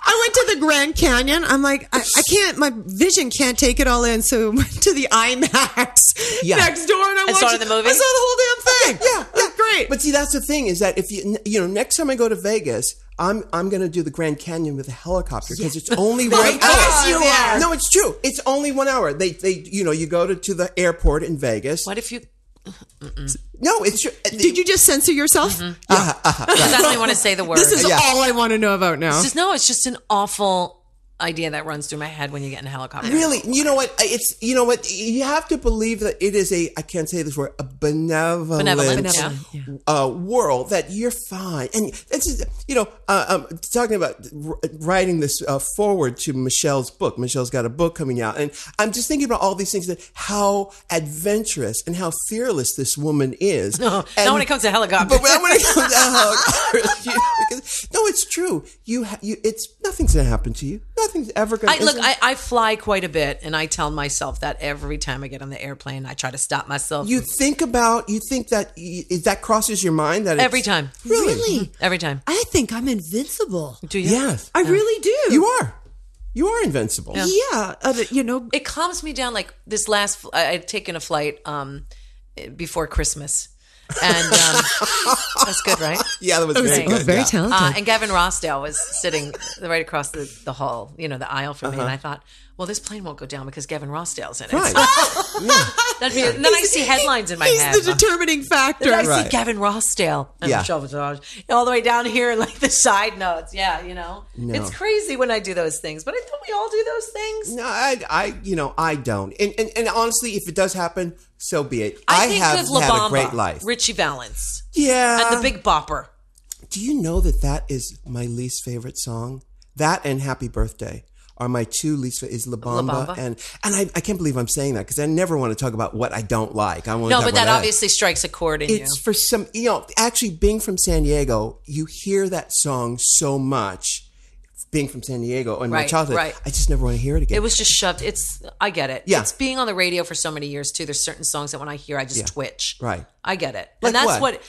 S4: I went to the Grand Canyon. I'm like, I can't, my vision can't take it all in. So I went to the IMAX next door and I
S3: saw the movie?
S4: I saw the whole damn thing. Yeah, great.
S1: But see, that's the thing is that if next time I go to Vegas, I'm going to do the Grand Canyon with a helicopter because it's only 1 hour.
S4: Of course you are.
S1: No, it's true. It's only 1 hour. They you go to the airport in Vegas.
S3: What if you...
S1: No, it's true.
S4: Did you just censor yourself?
S3: Because I don't even want to say the word.
S4: This is all I want to know about now.
S3: It's just an awful idea that runs through my head when you get in a helicopter.
S1: Really, you know what? You have to believe that it is I can't say this word, a benevolent world that you're fine. And this is, talking about writing this forward to Michelle's book. Michelle's got a book coming out, and I'm just thinking about all these things that how adventurous and how fearless this woman is.
S3: No, not when it comes to helicopters.
S1: But when it comes to helicopters, it's true. It's nothing's gonna happen to you. Nothing's ever gonna.
S3: I fly quite a bit, and I tell myself that every time I get on the airplane, I try to stop myself.
S1: You think that crosses your mind that
S3: Every time.
S4: Really?
S3: Every time.
S4: I think I'm invincible.
S3: Do you?
S1: Yes,
S4: I really do.
S1: You are invincible.
S4: Yeah.
S3: It calms me down. Like this last, I had taken a flight before Christmas. And that's good, right?
S1: Yeah, that was very good.
S4: Very
S1: yeah.
S4: talented.
S3: And Gavin Rossdale was sitting right across the hall, the aisle from me. And I thought, well, this plane won't go down because Gavin Rossdale's in it.
S1: Right.
S3: And then I see headlines in my head.
S4: He's the determining factor.
S3: Then I
S1: Right.
S3: see Gavin Rossdale and
S1: Yeah.
S3: Michelle Visage all the way down here in like the side notes. Yeah,
S1: No.
S3: It's crazy when I do those things, but don't we all do those things?
S1: No, I don't. And honestly, if it does happen, so be it.
S3: I think
S1: have
S3: of La
S1: had a
S3: Bamba,
S1: great life.
S3: Richie Valens,
S1: Yeah.
S3: and the Big Bopper.
S1: Do you know that is my least favorite song? That and Happy Birthday are my two least favorite. Is La Bamba. And I can't believe I'm saying that because I never want to talk about what I don't like. I want to
S3: No,
S1: talk
S3: but that
S1: about
S3: obviously strikes a chord in you.
S1: It's for some, actually being from San Diego, you hear that song so much. Being from San Diego in my
S3: Right,
S1: childhood,
S3: right.
S1: I just never want to hear it again.
S3: It was just shoved. I get it.
S1: Yeah.
S3: It's being on the radio for so many years too. There's certain songs that when I hear, I just twitch.
S1: Right.
S3: I get it.
S1: Like
S3: And that's
S1: what?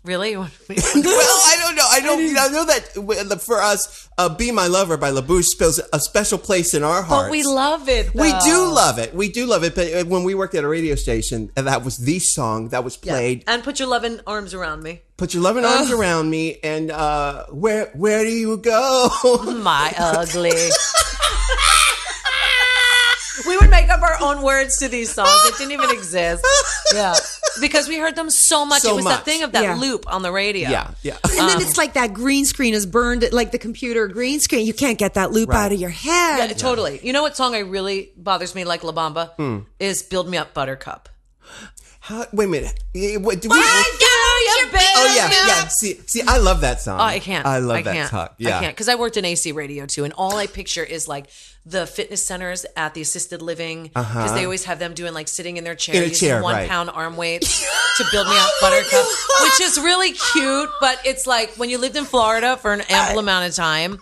S3: really?
S1: Well, I don't know. I know that for us, "Be My Lover" by LaBouche fills a special place in our hearts.
S3: But we love it.
S1: We
S3: though.
S1: do love it. We do love it. But when we worked at a radio station, and that was the song that was played.
S3: And put your loving arms around me.
S1: Put your loving arms around me, and where do you go?
S3: My ugly. We would make up our own words to these songs that didn't even exist. Yeah. Because we heard them so much.
S1: So
S3: it was
S1: much.
S3: that thing of that
S4: Yeah.
S3: loop on the radio.
S1: Yeah.
S4: And then it's like that green screen is burned, like the computer green screen. You can't get that loop
S1: Right.
S4: out of your head.
S3: Yeah, totally. You know what song I really bothers me like La Bamba? Is Build Me Up Buttercup.
S1: Wait a minute. What, do we?
S3: Oh,
S1: yeah. See, I love that song.
S3: Oh, I can't.
S1: I love
S3: I
S1: that
S3: can't.
S1: song. Yeah.
S3: I can't because I worked in AC radio too, and all I picture is like the fitness centers at the assisted living because they always have them doing like sitting in their chair,
S1: In a
S3: using
S1: chair,
S3: 1
S1: right.
S3: pound arm weights to build me up Buttercup, which is really cute. But it's like when you lived in Florida for an ample amount of time,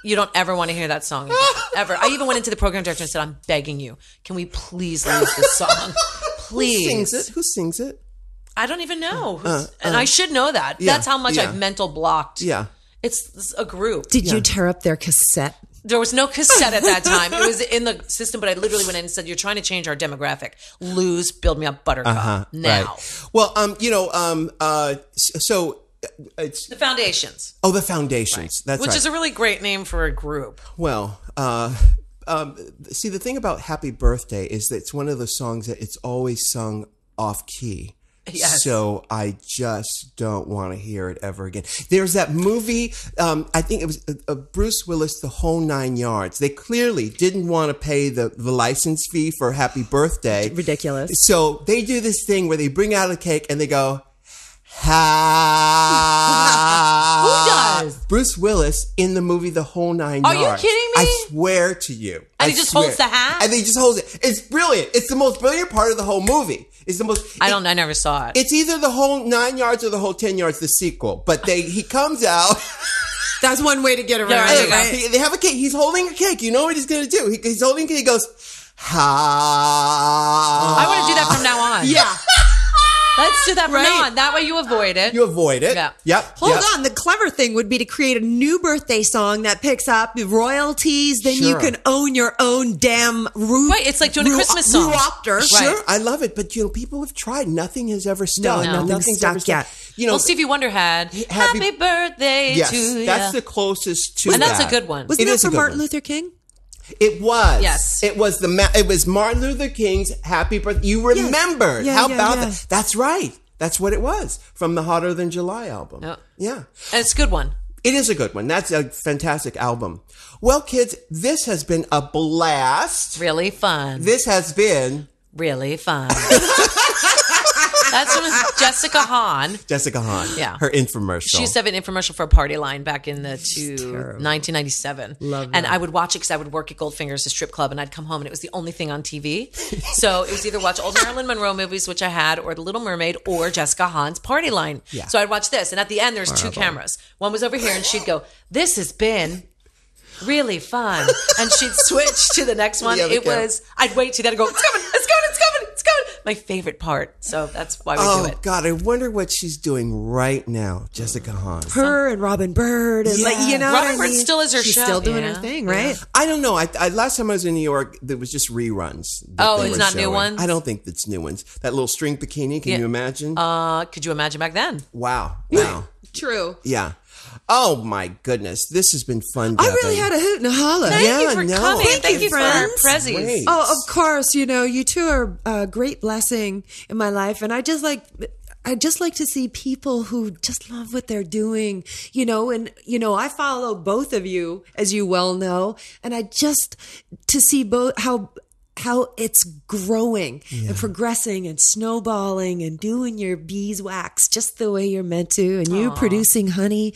S3: you don't ever want to hear that song again, ever. I even went into the program director and said, "I'm begging you, can we please lose this song, please?"
S1: Who sings it?
S3: I don't even know. And I should know that.
S1: Yeah,
S3: That's how much
S1: yeah.
S3: I've mental blocked.
S1: Yeah.
S3: It's a group.
S4: Did you tear up their cassette?
S3: There was no cassette at that time. It was in the system, but I literally went in and said, "You're trying to change our demographic. Lose, Build Me Up Buttercup now."
S1: Right. Well, so it's
S3: The Foundations,
S1: the Foundations. That's
S3: which
S1: right.
S3: is a really great name for a group.
S1: Well, see, the thing about Happy Birthday is that it's one of those songs that it's always sung off key.
S3: Yes.
S1: So I just don't want to hear it ever again. There's that movie, I think it was Bruce Willis, The Whole Nine Yards. They clearly didn't want to pay the license fee for Happy Birthday.
S4: Ridiculous.
S1: So they do this thing where they bring out a cake and they go,
S3: Who does?
S1: Bruce Willis in the movie The Whole Nine
S3: Are you
S1: Yards.
S3: kidding me?
S1: I swear to you.
S3: And he
S1: I
S3: just
S1: swear.
S3: holds the hat?
S1: And he just holds it. It's brilliant. It's the most brilliant part of the whole movie. It's the most.
S3: I never saw it.
S1: It's either The Whole 9 Yards or The Whole 10 Yards, the sequel. But he comes out.
S4: That's one way to get around
S3: Yeah,
S4: it,
S3: right.
S4: right?
S1: They have a cake. He's holding a cake. You know what he's going to do? He's holding a cake. He goes, ha.
S3: I want to do that from now on.
S4: Yeah.
S3: Let's do that from
S4: Right.
S3: now on. That way you avoid it.
S1: You avoid it.
S3: Yeah.
S1: Yep.
S4: Hold
S1: yep.
S4: on. The clever thing would be to create a new birthday song that picks up royalties. Then you
S1: Sure.
S4: can own your own damn
S3: Right, it's like doing a Christmas song.
S4: Roopter.
S1: Sure,
S3: Right.
S1: I love it, but people have tried. Nothing has ever stuck.
S3: No.
S4: Nothing's stuck yet.
S1: You know,
S3: Stevie Wonder had Happy Birthday
S1: yes,
S3: to you.
S1: that's the closest to
S3: And
S1: that.
S3: that's a good one.
S4: Wasn't
S1: It
S4: that
S1: is a
S4: for
S1: good
S4: Martin
S1: one.
S4: Luther King?
S1: It was.
S3: Yes.
S1: It was it was Martin Luther King's Happy Birthday. You remembered.
S4: Yeah,
S1: How
S4: yeah,
S1: about
S4: yeah.
S1: that? That's right. That's what it was from the Hotter Than July album.
S3: Yeah.
S1: Yeah.
S3: And it's a good one.
S1: It is a good one. That's a fantastic album. Well, kids, this has been a blast.
S3: Really fun.
S1: This has been
S3: Really fun. That's from Jessica Hahn.
S1: Jessica Hahn.
S3: Yeah.
S1: Her infomercial.
S3: She used to have an infomercial for a party line back in the 1997.
S4: Love
S3: and
S4: that.
S3: I would watch it because I would work at Goldfinger's, a strip club, and I'd come home and it was the only thing on TV. So it was either watch old Marilyn Monroe movies, which I had, or The Little Mermaid, or Jessica Hahn's party line.
S1: Yeah.
S3: So I'd watch this. And at the end, there's two cameras. One was over here, and she'd go, "This has been really fun." And she'd switch to the next one.
S1: other camera.
S3: I'd wait till that and go, "It's coming, it's coming, it's coming, it's coming." My favorite part. So that's why we do it.
S1: God, I wonder what she's doing right now, Jessica Hahn.
S4: Her and Robin Bird and like, you know,
S3: Robin
S4: what I
S3: Bird
S4: mean?
S3: still is her
S4: She's
S3: show.
S4: still doing
S3: Yeah.
S4: her thing, right?
S1: I don't know. I last time I was in New York, there was just reruns. that
S3: Oh,
S1: they
S3: it's
S1: were
S3: not new
S1: showing.
S3: ones?
S1: I don't think it's new ones. That little string bikini, can you imagine?
S3: Could you imagine back then?
S1: Wow.
S4: True.
S1: Yeah. Oh my goodness, this has been fun.
S4: I
S1: Devin.
S4: really had a hoot and a holla.
S3: Thank you for
S1: no.
S3: coming. Thank you for
S4: friends.
S3: Prezzies.
S1: Great.
S4: Oh, of course. You know, you two are a great blessing in my life. And I just like to see people who just love what they're doing, you know, and, you know, I follow both of you, as you well know, and I just to see both how it's growing and progressing and snowballing and doing your beeswax just the way you're meant to, and you producing honey,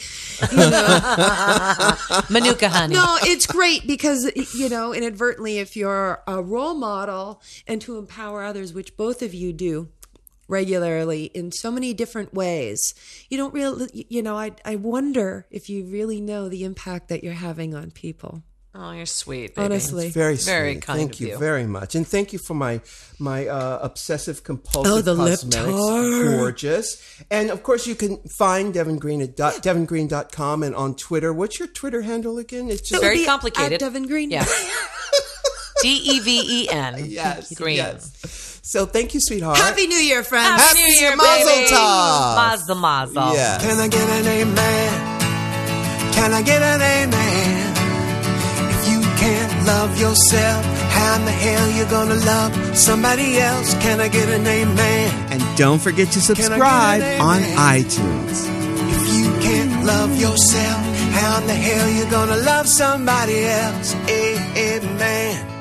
S4: you know.
S3: Manuka honey.
S4: No, it's great because, you know, inadvertently, if you're a role model and to empower others, which both of you do regularly in so many different ways, you don't really, you know, I wonder if you really know the impact that you're having on people.
S3: Oh, you're sweet, baby.
S4: Honestly.
S1: Very
S3: Very
S1: sweet.
S3: kind
S1: Thank
S3: of
S1: you
S3: you.
S1: very much, and thank you for my obsessive compulsive
S4: the lip
S1: cosmetics.
S4: tar.
S1: Gorgeous, and of course you can find Deven Green at devengreen.com and on Twitter. What's your Twitter handle again? It's just
S3: Very
S4: Be
S3: complicated.
S4: At Deven Green.
S3: Yeah. Deven.
S1: yes,
S3: Green.
S1: yes. So thank you, sweetheart.
S4: Happy New Year, friends.
S3: Happy New Year,
S1: Mazel
S3: baby.
S1: tov.
S3: Mazel, mazel.
S1: Yeah.
S2: Can I get an amen? Can I get an amen? If you can't love yourself, how in the hell you gonna love somebody else? Can I get an amen?
S1: And don't forget to subscribe on iTunes.
S2: If you can't love yourself, how in the hell you gonna love somebody else? Amen.